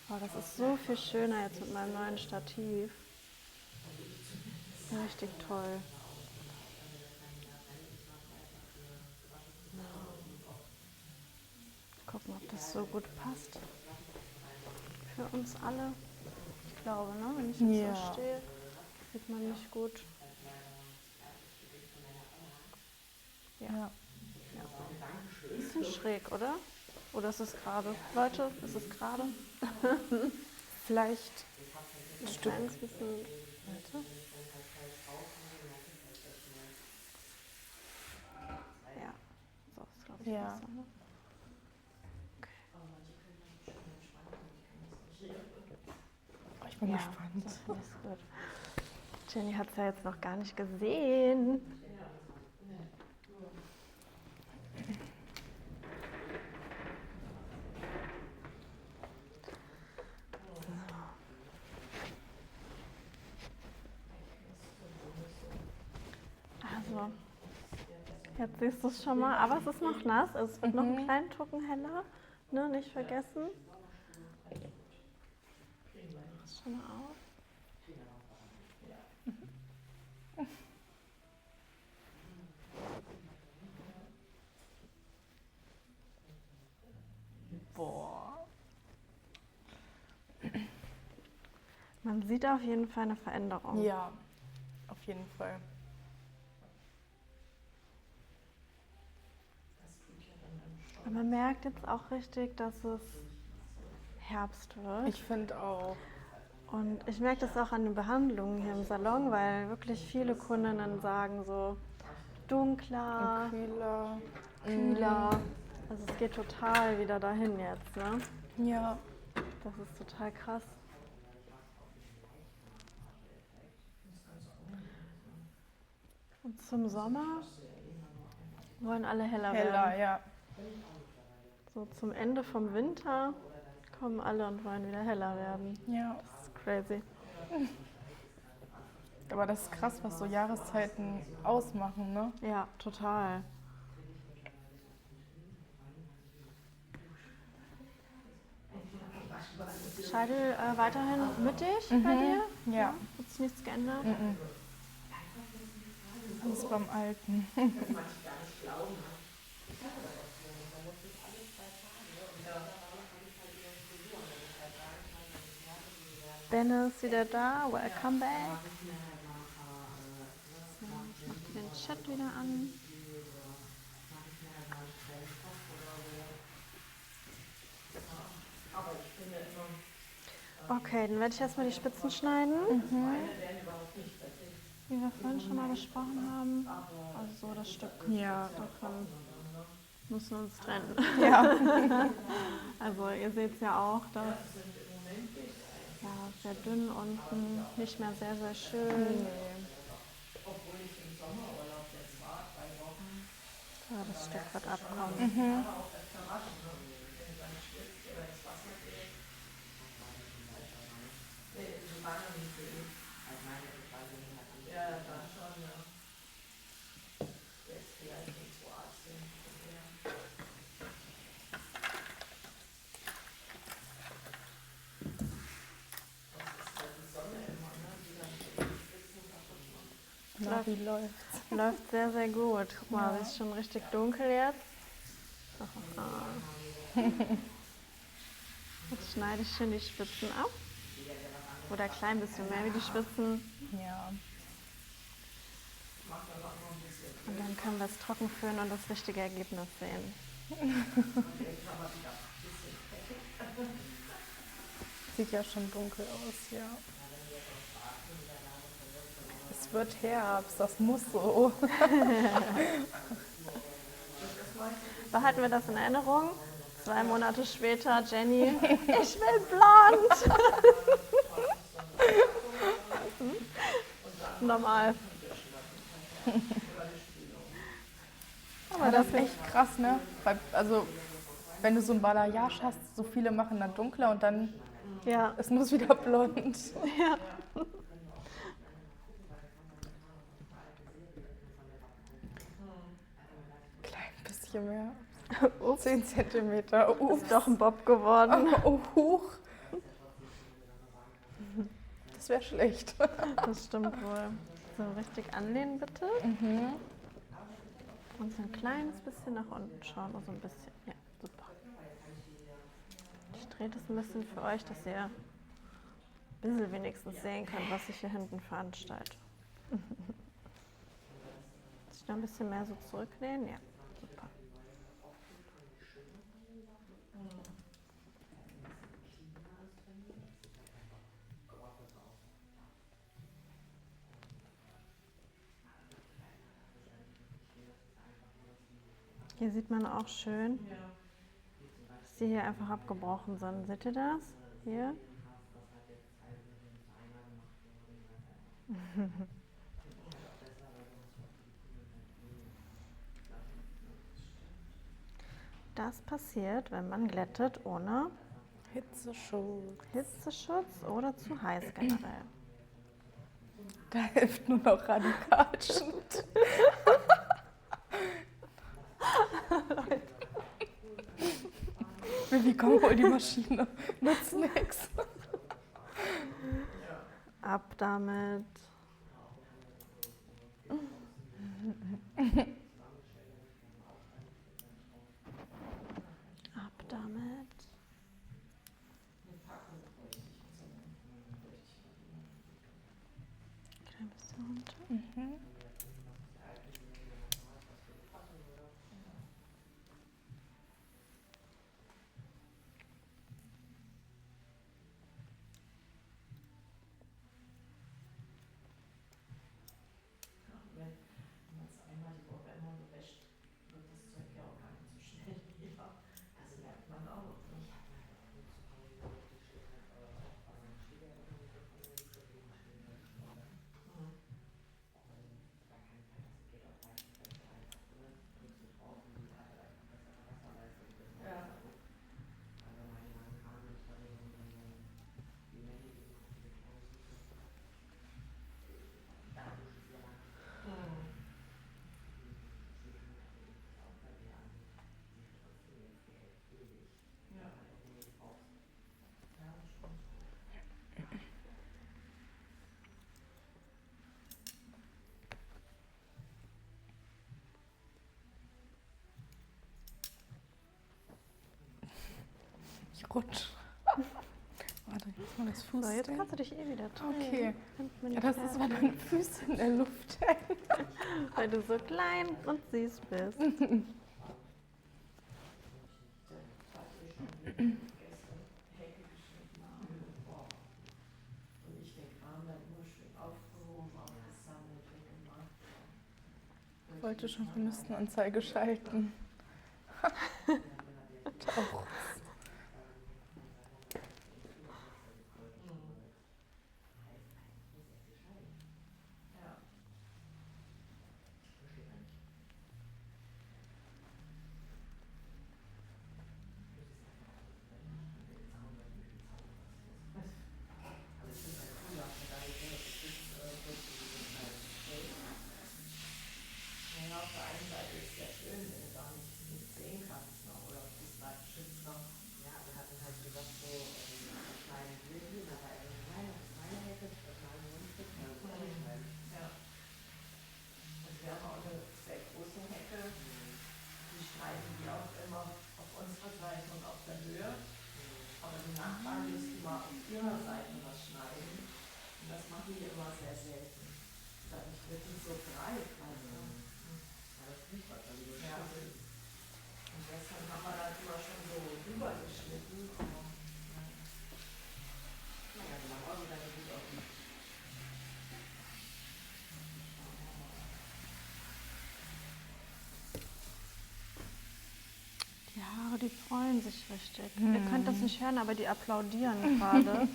Oh, das ist so viel schöner jetzt mit meinem neuen Stativ. Richtig toll. Gucken, ob das so gut passt. Für uns alle. Ich glaube, ne? Wenn ich jetzt so stehe, sieht man nicht gut. Ja. Bisschen schräg, oder? Oder ist es gerade? Leute, ist es gerade? Vielleicht Ein kleines bisschen. Warte. Ja. So ist, glaube ich, Ja. besser, ne? Ich bin gespannt. Das finde ich gut. Jenny hat es ja jetzt noch gar nicht gesehen. Also, jetzt siehst du es schon mal, aber es ist noch nass. Es wird noch einen kleinen Tucken heller. Ne, nicht vergessen. Pass schon mal auf. Boah. Man sieht auf jeden Fall eine Veränderung. Ja, auf jeden Fall. Und man merkt jetzt auch richtig, dass es Herbst wird. Ich finde auch. Und ich merke das auch an den Behandlungen hier im Salon, weil wirklich viele Kundinnen sagen so dunkler, Kühler. kühler. Also es geht total wieder dahin jetzt, ne? Ja. Das ist total krass. Und zum Sommer wollen alle heller werden. Heller, ja. So zum Ende vom Winter kommen alle und wollen wieder heller werden. Ja. Das ist crazy. Aber das ist krass, was so Jahreszeiten ausmachen, ne? Ja, total. Scheitel weiterhin mittig bei dir? Ja. Hat sich nichts geändert? Alles beim Alten. Ben ist wieder da. Welcome back. So, ich mache dir den Chat wieder an. Okay, dann werde ich erstmal die Spitzen schneiden. Wie wir vorhin schon mal besprochen haben. Also so das Stück. Ja. Davon müssen wir uns trennen. Ja. Also ihr seht es ja auch, dass ja, sehr dünn unten, nicht mehr sehr, sehr schön. So, das Stück wird abkommen. Na, wie läuft's? Läuft sehr, sehr gut. Guck mal, Ja. es ist schon richtig dunkel jetzt. Jetzt schneide ich schön die Spitzen ab. Oder ein klein bisschen mehr wie die Spitzen. Ja. Und dann können wir es trocken führen und das richtige Ergebnis sehen. Sieht ja schon dunkel aus, ja. Es wird Herbst, das muss so. Behalten wir das in Erinnerung. 2 Monate später, Jenny, ich will blond. Normal. Aber das ist echt krass, ne? Weil, also, wenn du so ein Balayage hast, so viele machen dann dunkler und dann, Ja. es muss wieder blond. Ja. Klein bisschen mehr. Ups, 10 Zentimeter. ist doch ein Bob geworden. Oh, huch. Das wäre schlecht. Das stimmt wohl. So, richtig anlehnen bitte. Und so ein kleines bisschen nach unten schauen. Also ein bisschen. Ja, super. Ich drehe das ein bisschen für euch, dass ihr ein bisschen wenigstens sehen könnt, was ich hier hinten veranstalte. Muss ich da ein bisschen mehr so zurücklehnen? Ja, super. Hier sieht man auch schön, dass die hier einfach abgebrochen sind. Seht ihr das? Hier. Das passiert, wenn man glättet ohne Hitzeschutz oder zu heiß generell. Da hilft nur noch Radikalschnitt. Baby, komm, hol die Maschine. Nutzt nix. Ab damit. Ab damit. Klein bisschen runter. Ich rutsch. Warte, jetzt mal das Fuß. So, jetzt kannst du dich eh wieder drehen. Okay. Nimmt mir Ja, nicht das mehr. ist, weil deine Füße in der Luft hängen. Weil du so klein und süß bist. Ich wollte schon Vermisstenanzeige schalten. Tauch. freuen sich richtig. Ihr könnt das nicht hören, aber die applaudieren gerade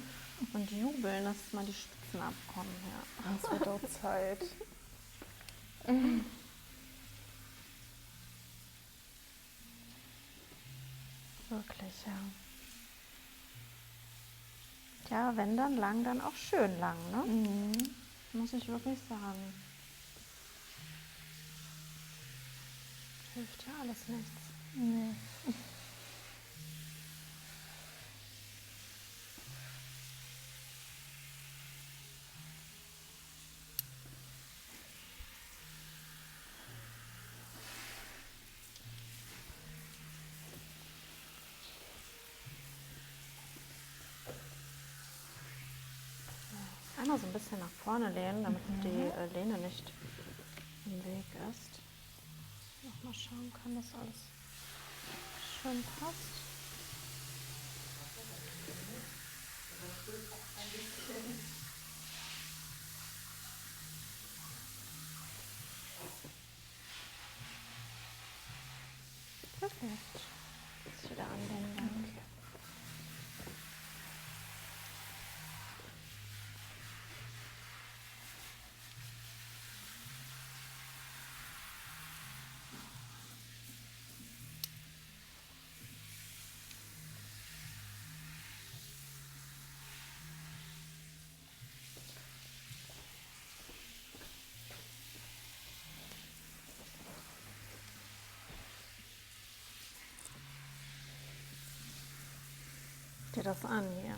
und jubeln, dass mal die Spitzen abkommen. Ja. Es wird auch Zeit. Wirklich, ja. Ja, wenn dann lang, dann auch schön lang, ne? Muss ich wirklich sagen. Hilft ja alles nichts. Nee. Einmal so ein bisschen nach vorne lehnen, damit die Lehne nicht im Weg ist. Nochmal schauen kann, dass alles schön passt. Perfekt. Jetzt wieder anlehnen. Danke. Dir das an hier.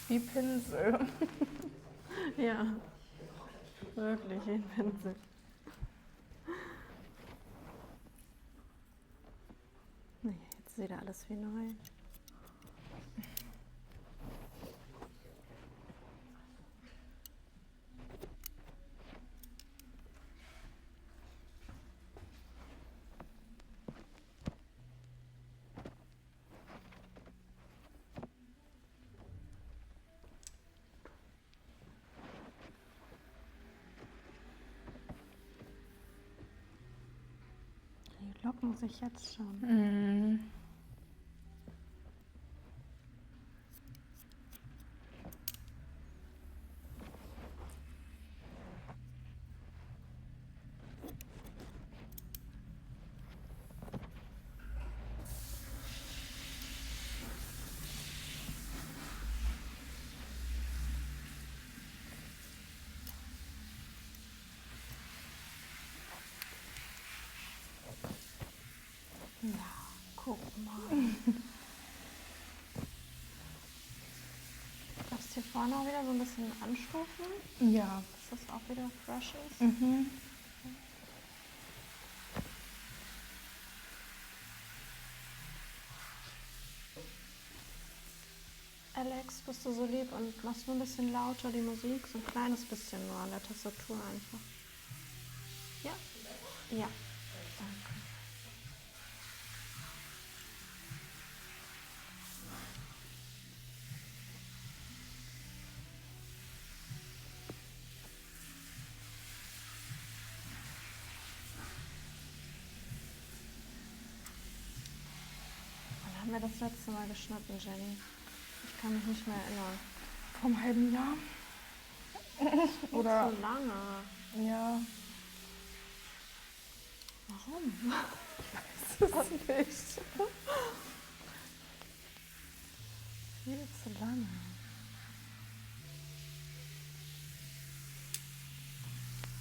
Wie Pinsel. Ja, wirklich ein Pinsel. Nee, jetzt ist wieder alles wie neu. Die locken sich jetzt schon. Ja, guck mal. Darfst du hier vorne auch wieder so ein bisschen anstufen, Ja. dass das auch wieder fresh ist? Alex, bist du so lieb und machst nur ein bisschen lauter die Musik, so ein kleines bisschen nur an der Tastatur einfach. Ja? Ja. Danke. Wann haben wir das letzte Mal geschnitten, Jenny? Ich kann mich nicht mehr erinnern. Vom halben Jahr. Oder So lange. ja. Warum? Das ist nicht. Viel zu lange.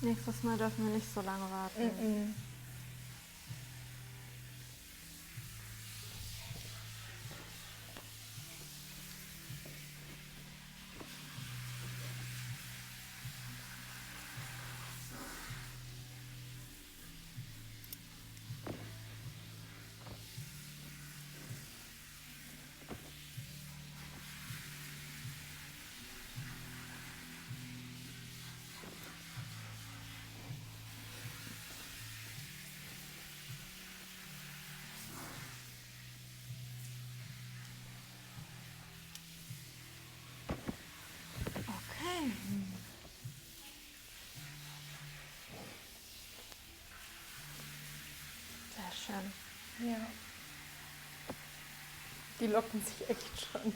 Nächstes Mal dürfen wir nicht so lange warten. Die locken sich echt schon.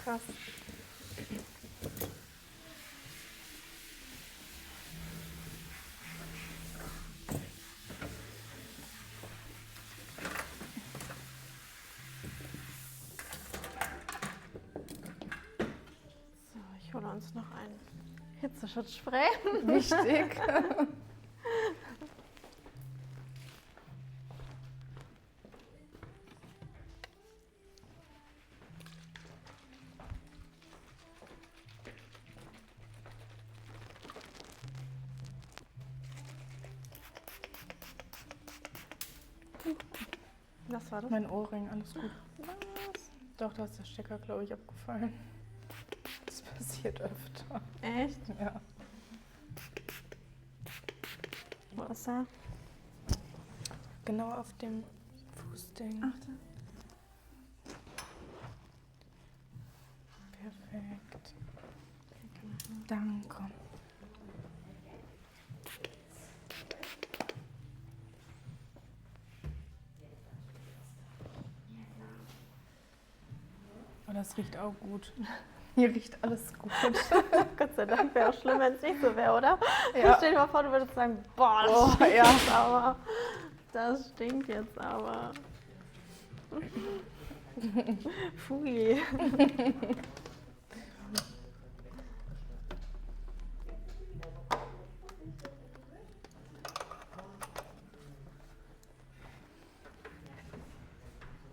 Krass. So, ich hole uns noch ein Hitzeschutzspray. Wichtig. Was war das? Mein Ohrring, alles gut. Was? Doch, da ist der Stecker, glaube ich, abgefallen. Das passiert öfter. Echt? Ja. Wo ist er? Genau auf dem Fußding. Ach, da. Perfekt. Danke. Oh, das riecht auch gut. Hier riecht alles gut. Gott sei Dank, wäre auch schlimm, wenn es nicht so wäre, oder? Ja. Stell dir mal vor, du würdest sagen, boah, das Oh, stinkt ja. jetzt aber. Das stinkt jetzt aber. Pfui.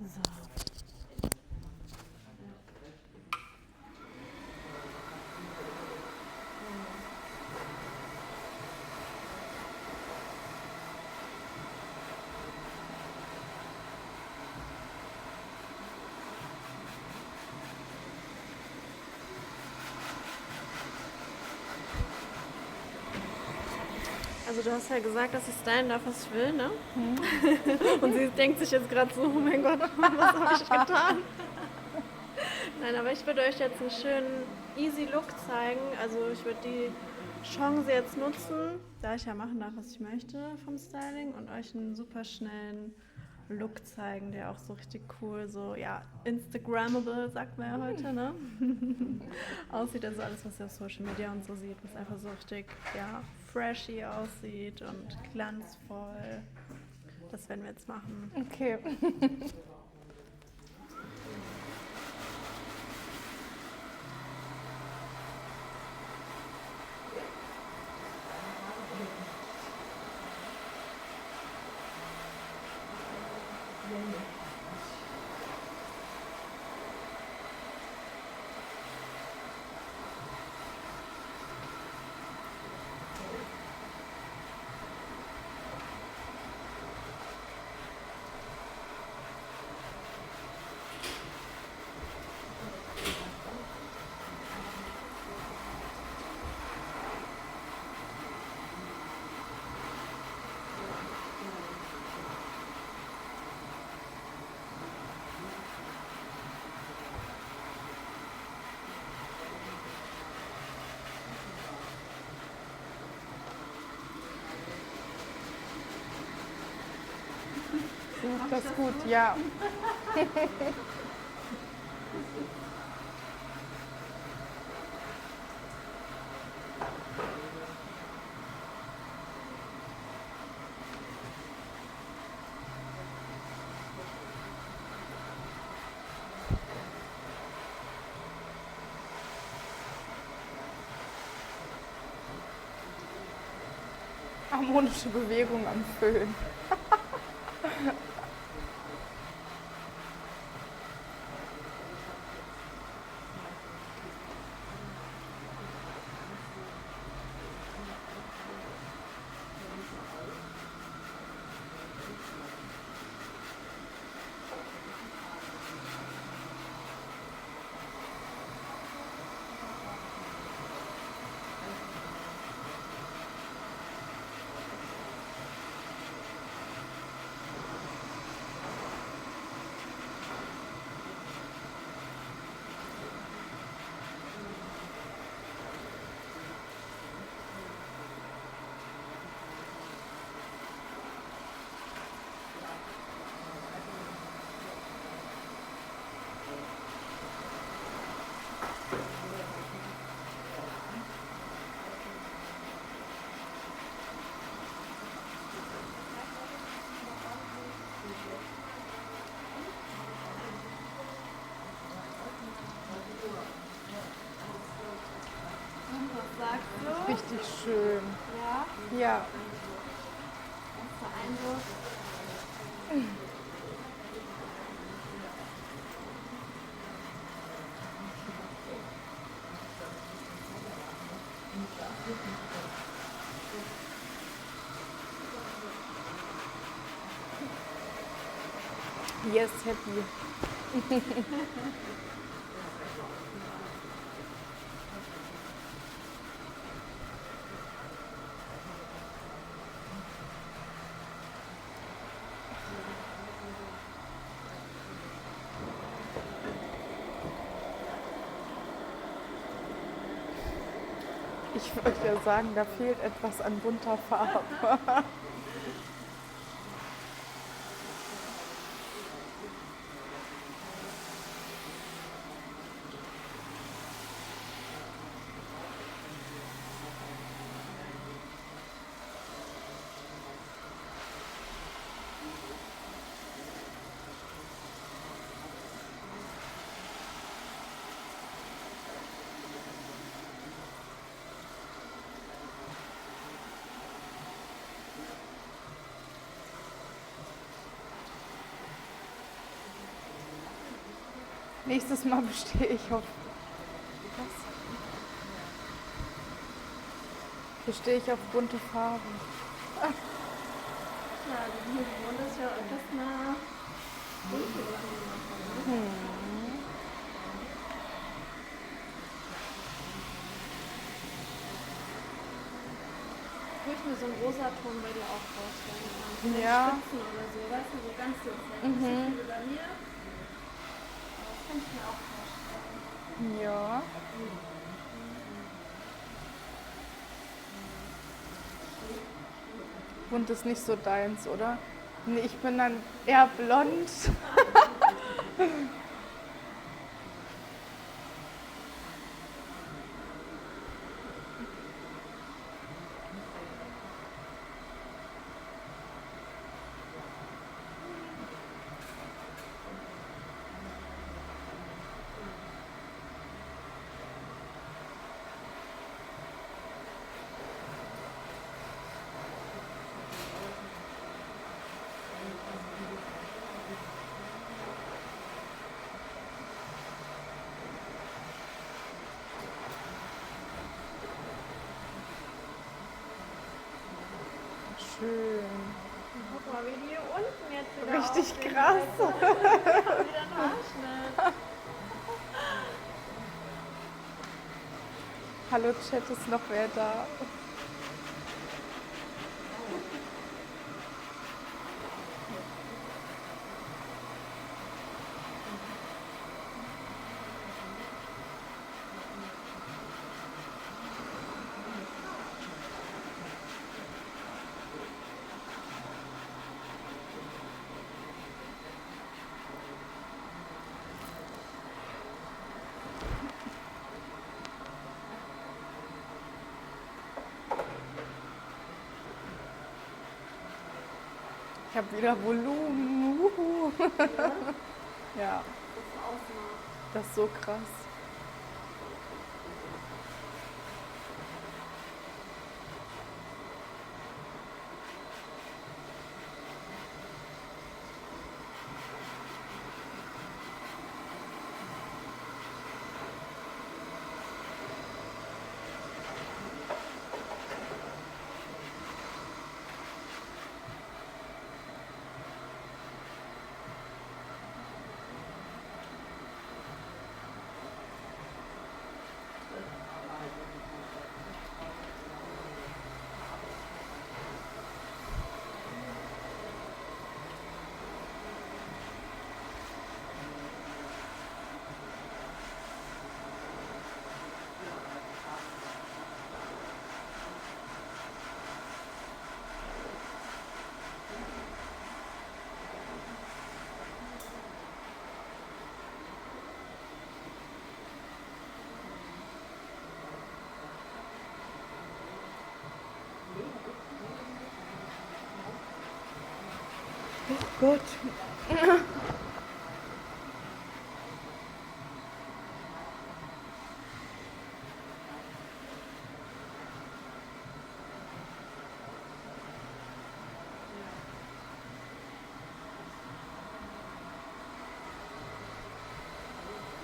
So. Also du hast ja gesagt, dass ich stylen darf, was ich will, ne? Und sie denkt sich jetzt gerade so, oh mein Gott, was habe ich getan? Nein, aber ich würde euch jetzt einen schönen easy Look zeigen. Also ich würde die Chance jetzt nutzen, da ich ja machen darf, was ich möchte vom Styling, und euch einen super schnellen Look zeigen, der auch so richtig cool, so ja, Instagrammable, sagt man ja heute, ne? Aussieht, also alles, was ihr auf Social Media und so sieht, was einfach so richtig, ja, freshy aussieht und glanzvoll. Das werden wir jetzt machen. Okay. Das ist gut, ja. Harmonische Bewegung am Föhn. Und was sagst du? Richtig schön. Ja? Ja. Erster Eindruck. Yes, happy. Ich würde ja sagen, da fehlt etwas an bunter Farbe. Nächstes Mal bestehe ich auf. Was? Bestehe ich auf bunte Farben. Ja, die Hintergrund ist ja öfters mal dunkel. Würde ich mir so einen Rosaton bei dir auch vorstellen. Von den Ja. Spitzen oder so, weißt du, so ganz dezent. Nicht so viel wie bei mir. Aber das kann ich mir auch vorstellen. Ja. Bunt ist nicht so deins, oder? Nee, ich bin dann eher blond. Schön. Guck mal, wie die hier unten jetzt wieder Richtig aussehen. krass. Wir haben wieder einen Haarschnitt. Hallo Chat, ist noch wer da? Ich habe wieder Volumen. Uhu. Ja, das ist so krass. Gott.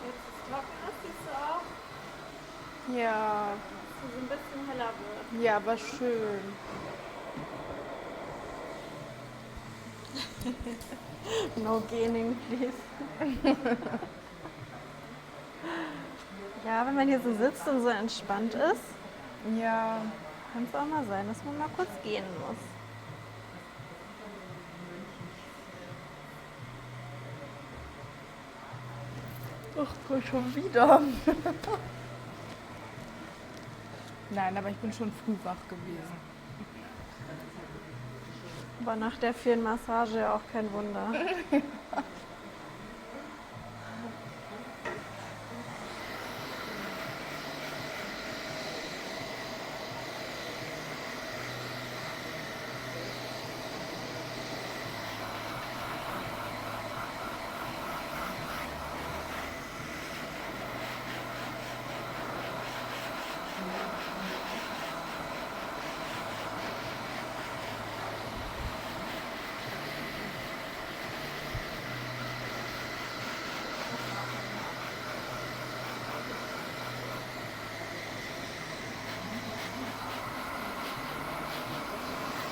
Jetzt ist es trocken, das siehst du auch, Ja, dass es so ein bisschen heller wird. ja, aber schön. No gaining, please. Ja, wenn man hier so sitzt und so entspannt ist, Ja, kann es auch mal sein, dass man mal kurz gehen muss. ach Gott, schon wieder. Nein, aber ich bin schon früh wach gewesen. Aber nach der vielen Massage auch kein Wunder.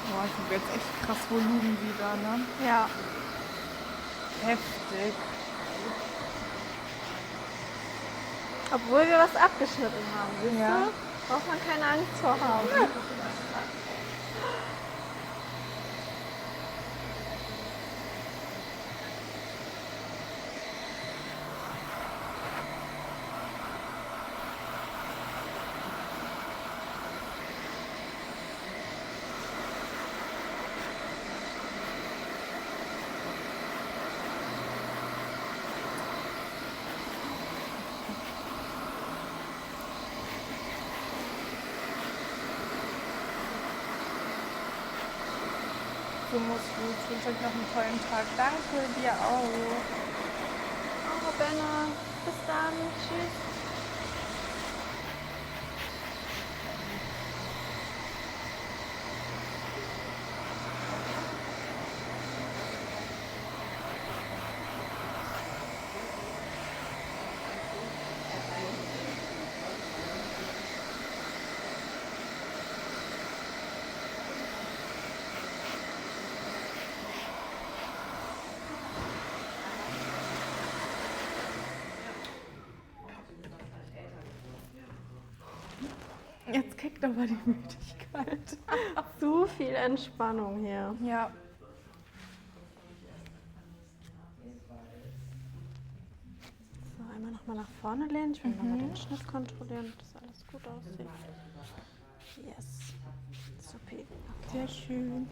Boah, ich habe jetzt echt krass Volumen wieder, ne? Ja, Heftig. obwohl wir was abgeschnitten haben, siehst Ja. du? Braucht man keine Angst vor haben. So muss gut. Ich wünsche euch noch einen tollen Tag. Danke, dir auch. Oh, Benna, bis dann. Tschüss. Jetzt kickt aber die Müdigkeit. Zu viel Entspannung hier. Ja. So, einmal nochmal nach vorne lehnen. Ich will nochmal den Schnitt kontrollieren, dass alles gut aussieht. Yes. Supi. Okay. Sehr schön.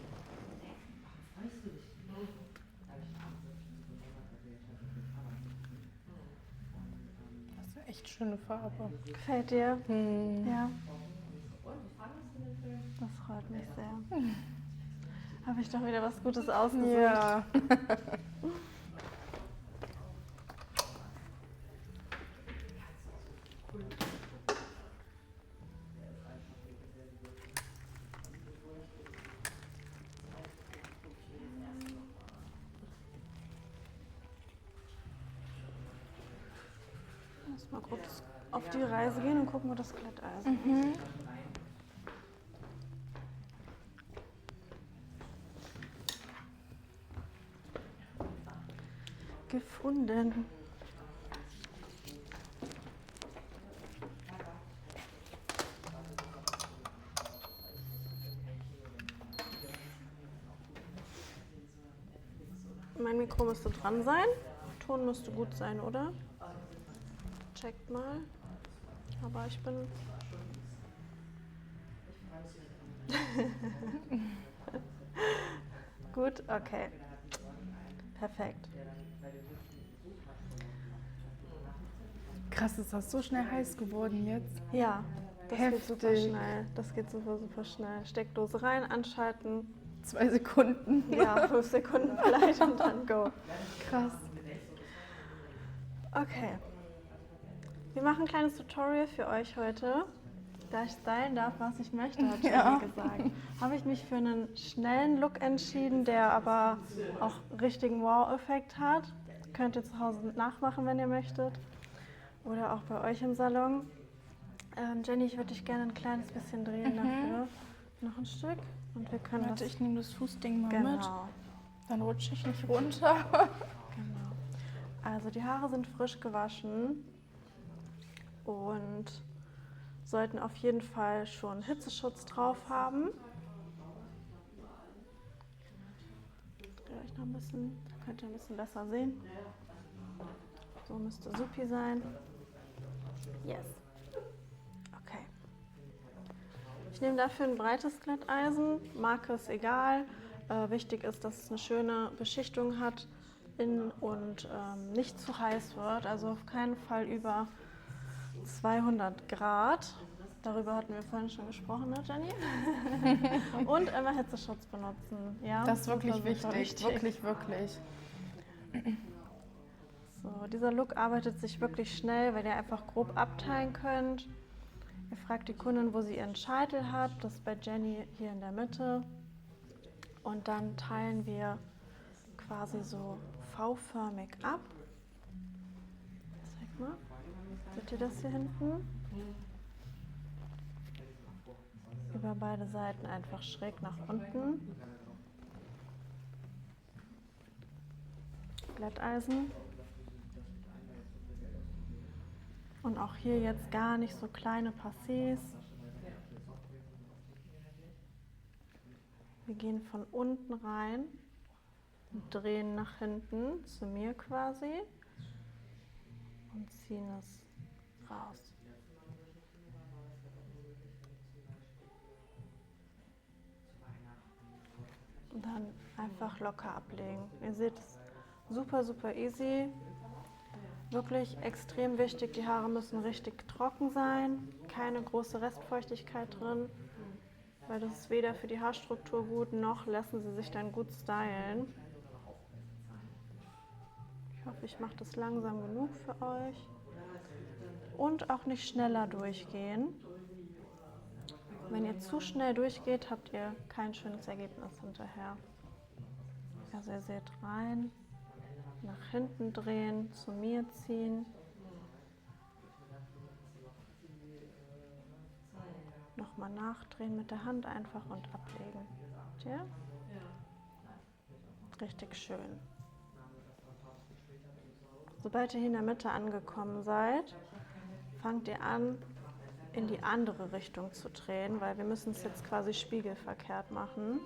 Das ist eine echt schöne Farbe. Gefällt dir? Hm. Ja. Das freut mich sehr. Habe ich doch wieder was Gutes ausgesucht. Ja. Lass mal kurz auf die Reise gehen und gucken, wo das Glätteisen ist. Mhm. Gefunden. Mein Mikro müsste dran sein. Ton müsste gut sein, oder? Checkt mal. Aber ich bin... Gut, okay. Perfekt. Krass, ist das so schnell heiß geworden jetzt? Ja, das geht super Heftig. schnell. Das geht super, super schnell. Steckdose rein, anschalten, 2 Sekunden. Ja, 5 Sekunden vielleicht und dann go. Krass. Okay. Wir machen ein kleines Tutorial für euch heute. Da ich stylen darf, was ich möchte, hat Jenny gesagt, habe ich mich für einen schnellen Look entschieden, der aber auch richtigen Wow-Effekt hat. Könnt ihr zu Hause nachmachen, wenn ihr möchtet. Oder auch bei euch im Salon. Jenny, ich würde dich gerne ein kleines bisschen drehen dafür. Noch ein Stück. Und wir können Warte, ich nehme das Fußding mal mit. Genau. Dann rutsche ich nicht runter. Genau. Also die Haare sind frisch gewaschen und sollten auf jeden Fall schon Hitzeschutz drauf haben. Ich drehe euch noch ein bisschen, da könnt ihr ein bisschen besser sehen. So müsste supi sein. Yes. Okay. Ich nehme dafür ein breites Glätteisen. Marke ist egal. Wichtig ist, dass es eine schöne Beschichtung hat und nicht zu heiß wird. Also auf keinen Fall über 200 Grad. Darüber hatten wir vorhin schon gesprochen, ne, Jenny? Und immer Hitzeschutz benutzen. Ja? Das ist wirklich super wichtig. Wirklich, wirklich. So, dieser Look arbeitet sich wirklich schnell, weil ihr einfach grob abteilen könnt. Ihr fragt die Kundin, wo sie ihren Scheitel hat. Das ist bei Jenny hier in der Mitte. Und dann teilen wir quasi so V-förmig ab. Zeig mal. Seht ihr das hier hinten? Über beide Seiten einfach schräg nach unten. Glätteisen. Und auch hier jetzt gar nicht so kleine Passés. Wir gehen von unten rein und drehen nach hinten, zu mir quasi, und ziehen es raus. Und dann einfach locker ablegen. Ihr seht es super, super easy. Wirklich extrem wichtig, die Haare müssen richtig trocken sein, keine große Restfeuchtigkeit drin, weil das ist weder für die Haarstruktur gut, noch lassen sie sich dann gut stylen. Ich hoffe, ich mache das langsam genug für euch. Und auch nicht schneller durchgehen. Wenn ihr zu schnell durchgeht, habt ihr kein schönes Ergebnis hinterher. Also ihr seht rein, nach hinten drehen, zu mir ziehen. Nochmal nachdrehen mit der Hand einfach und ablegen. Seht ihr? Richtig schön. Sobald ihr hier in der Mitte angekommen seid, fangt ihr an, in die andere Richtung zu drehen, weil wir müssen es jetzt quasi spiegelverkehrt machen.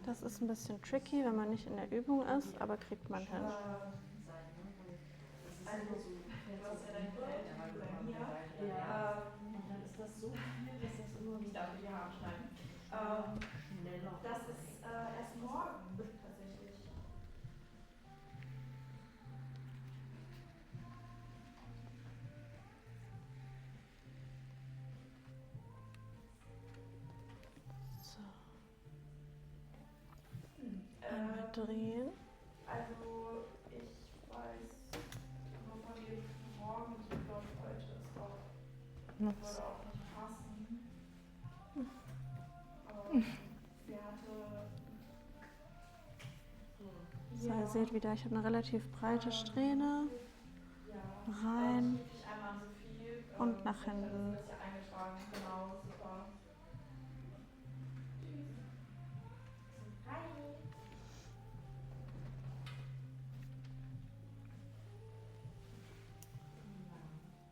Das ist ein bisschen tricky, wenn man nicht in der Übung ist, aber kriegt man hin. Das ist erst morgen tatsächlich. So. Einmal drehen. Also ich weiß nur von dem morgen, ich glaube heute ist auch, würde auch nicht passen. Sie hatte... So, ihr seht wieder, ich habe eine relativ breite Strähne. Rein und nach hinten.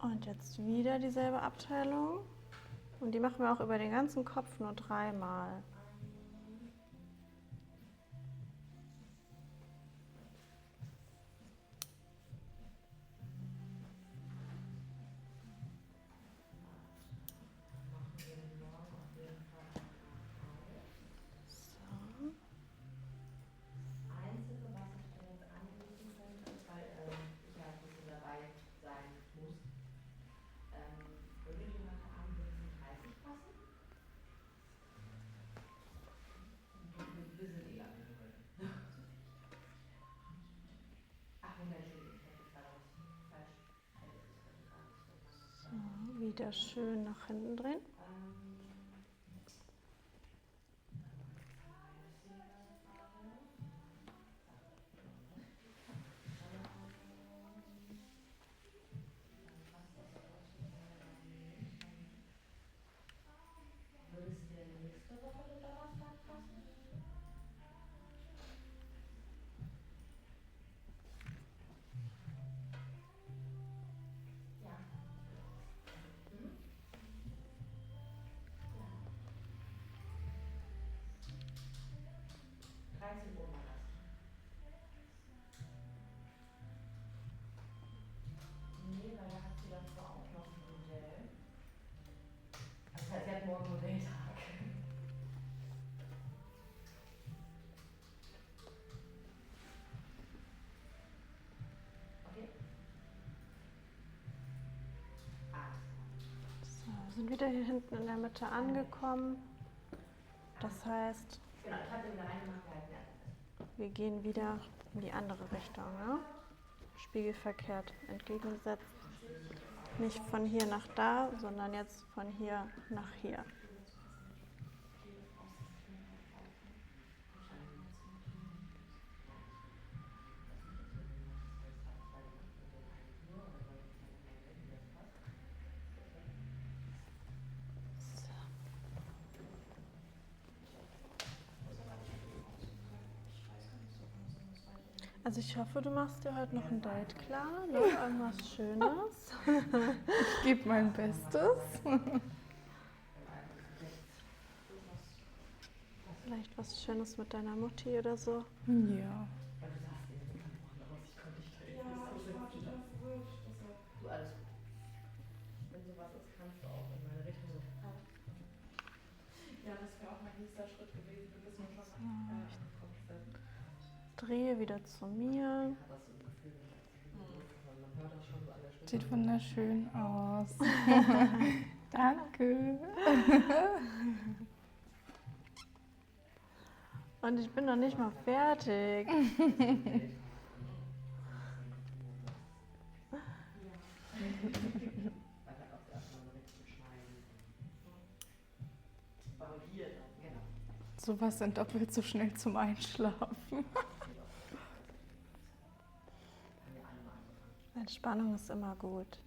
Und jetzt wieder dieselbe Abteilung. Und die machen wir auch über den ganzen Kopf nur 3-mal. So. wieder schön nach hinten drehen. So, sind wieder hier hinten in der Mitte angekommen. Das heißt, wir gehen wieder in die andere Richtung, ne? Spiegelverkehrt entgegengesetzt. Nicht von hier nach da, sondern jetzt von hier nach hier. Also ich hoffe, du machst dir heute noch ein Date klar, ne? Irgendwas Schönes. Ich gebe mein Bestes. Vielleicht was Schönes mit deiner Mutti oder so. Ja. Ja, ich warte auf Wirt. Du, alles gut. Wenn sowas ist, kannst du auch in meine Richtung so. Ja, das wäre auch mein nächster Schritt gewesen. Du bist mir schon Drehe wieder zu mir. Hat das so ein Gefühl, man hört das schon so an der Stimme. Sieht wunderschön aus. Danke. Und ich bin noch nicht mal fertig. Sowas sind doppelt so schnell zum Einschlafen. Entspannung ist immer gut.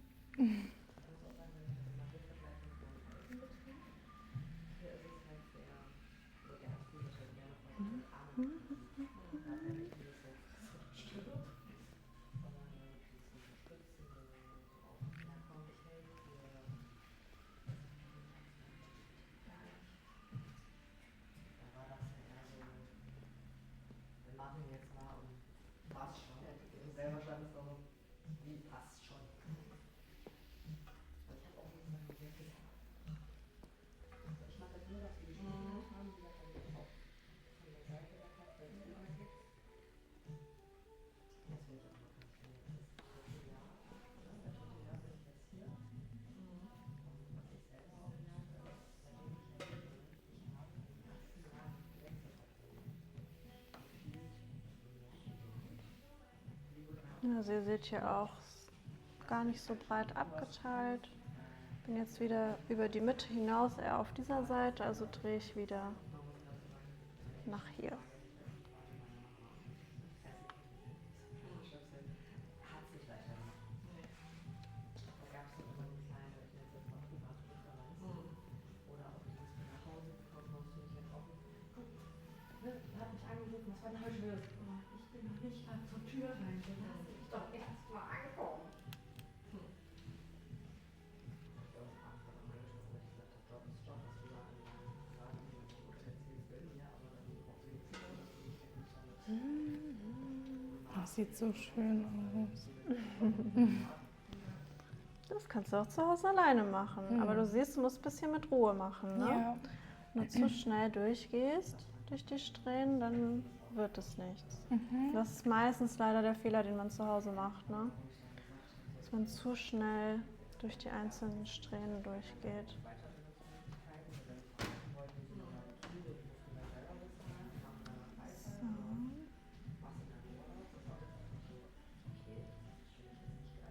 Also ihr seht hier auch gar nicht so breit abgeteilt. Bin jetzt wieder über die Mitte hinaus, eher auf dieser Seite, also drehe ich wieder nach hier. Das sieht so schön aus. Das kannst du auch zu Hause alleine machen. Aber du siehst, du musst ein bisschen mit Ruhe machen. Ne? Ja. Wenn du zu schnell durchgehst durch die Strähnen, dann wird es nichts. Das ist meistens leider der Fehler, den man zu Hause macht. Ne? Dass man zu schnell durch die einzelnen Strähnen durchgeht.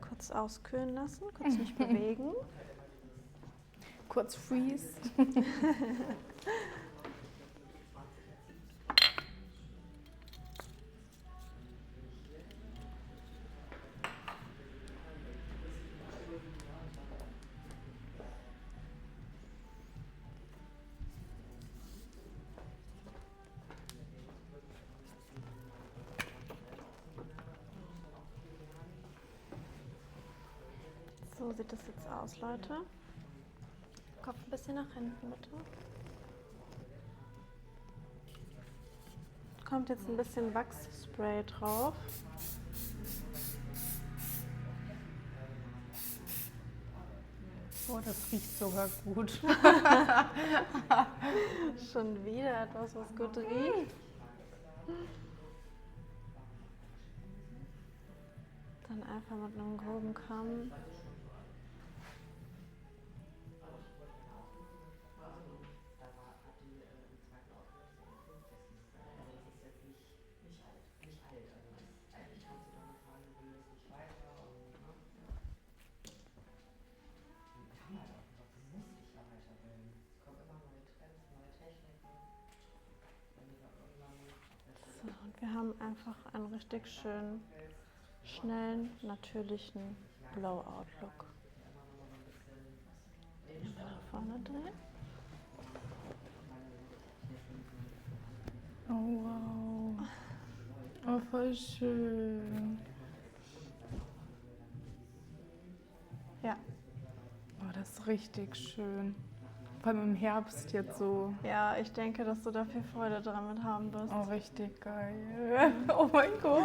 Kurz auskühlen lassen, kurz nicht bewegen. kurz freeze. So sieht das jetzt aus, Leute. Kopf ein bisschen nach hinten, bitte. Kommt jetzt ein bisschen Wachsspray drauf. Oh, das riecht sogar gut. Schon wieder etwas, was gut riecht. Dann einfach mit einem groben Kamm. So, und wir haben einfach einen richtig schönen, schnellen, natürlichen Blowout-Look. Nach vorne drehen. Oh, wow. Oh, voll schön. Ja, Oh, das ist richtig schön. Vor allem im Herbst jetzt so. ja, ich denke, dass du da viel Freude dran mit haben wirst. Oh, richtig geil. Oh mein Gott.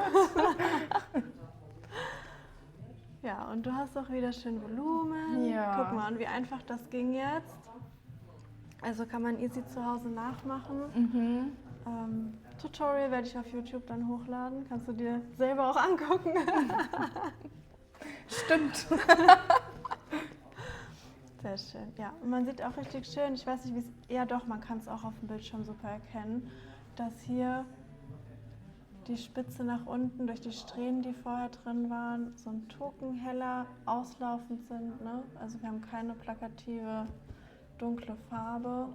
Ja, und du hast auch wieder schön Volumen. Ja. Guck mal, und wie einfach das ging jetzt. Also kann man easy zu Hause nachmachen. Mhm. Tutorial werde ich auf YouTube dann hochladen. Kannst du dir selber auch angucken. Stimmt. Sehr schön, ja. Und man sieht auch richtig schön, ich weiß nicht, wie es, ja doch, man kann es auch auf dem Bildschirm super erkennen, dass hier die Spitze nach unten durch die Strähnen, die vorher drin waren, so ein Token heller auslaufend sind. Ne? Also wir haben keine plakative, dunkle Farbe.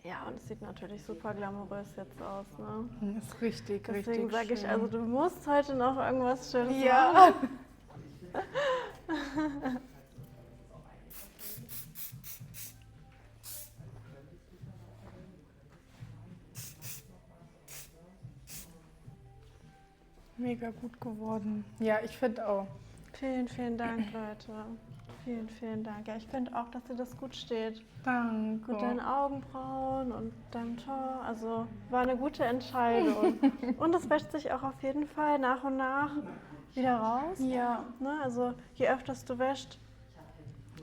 Ja, und es sieht natürlich super glamourös jetzt aus. Ne? Das ist richtig, Deswegen richtig sage ich, schön. also du musst heute noch irgendwas Schönes Ja. machen. Mega gut geworden. Ja, ich finde auch. Vielen, vielen Dank, Leute. Vielen, vielen Dank. Ja, ich finde auch, dass dir das gut steht. Danke. Mit deinen Augenbrauen und deinem Tor. Also war eine gute Entscheidung. Und es wäscht sich auch auf jeden Fall nach und nach wieder raus. Ja. Ne? Also je öfter du wäscht,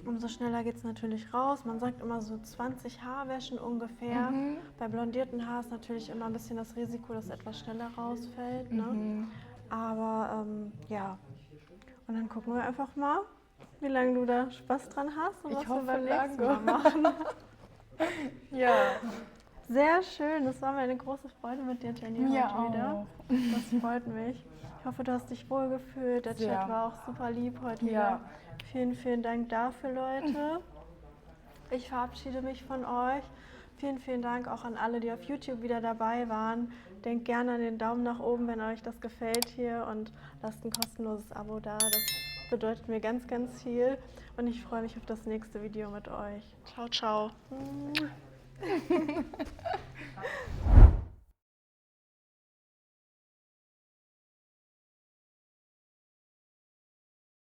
umso schneller geht es natürlich raus. Man sagt immer so 20 Haarwäschen ungefähr. Mhm. Bei blondierten Haaren ist natürlich immer ein bisschen das Risiko, dass etwas schneller rausfällt. Ne? Mhm. Aber ja, und dann gucken wir einfach mal, wie lange du da Spaß dran hast und Ich was hoffe, wir beim nächsten Mal lange. machen. Ja. Sehr schön, das war mir eine große Freude mit dir, Jenny, Mir heute wieder. auch. Das freut mich. Ich hoffe, du hast dich wohl gefühlt. Der Sehr. Chat war auch super lieb heute Ja. wieder. Vielen, vielen Dank dafür, Leute. Ich verabschiede mich von euch. Vielen, vielen Dank auch an alle, die auf YouTube wieder dabei waren. Denkt gerne an den Daumen nach oben, wenn euch das gefällt hier und lasst ein kostenloses Abo da. Das bedeutet mir ganz, ganz viel und ich freue mich auf das nächste Video mit euch. Ciao, ciao.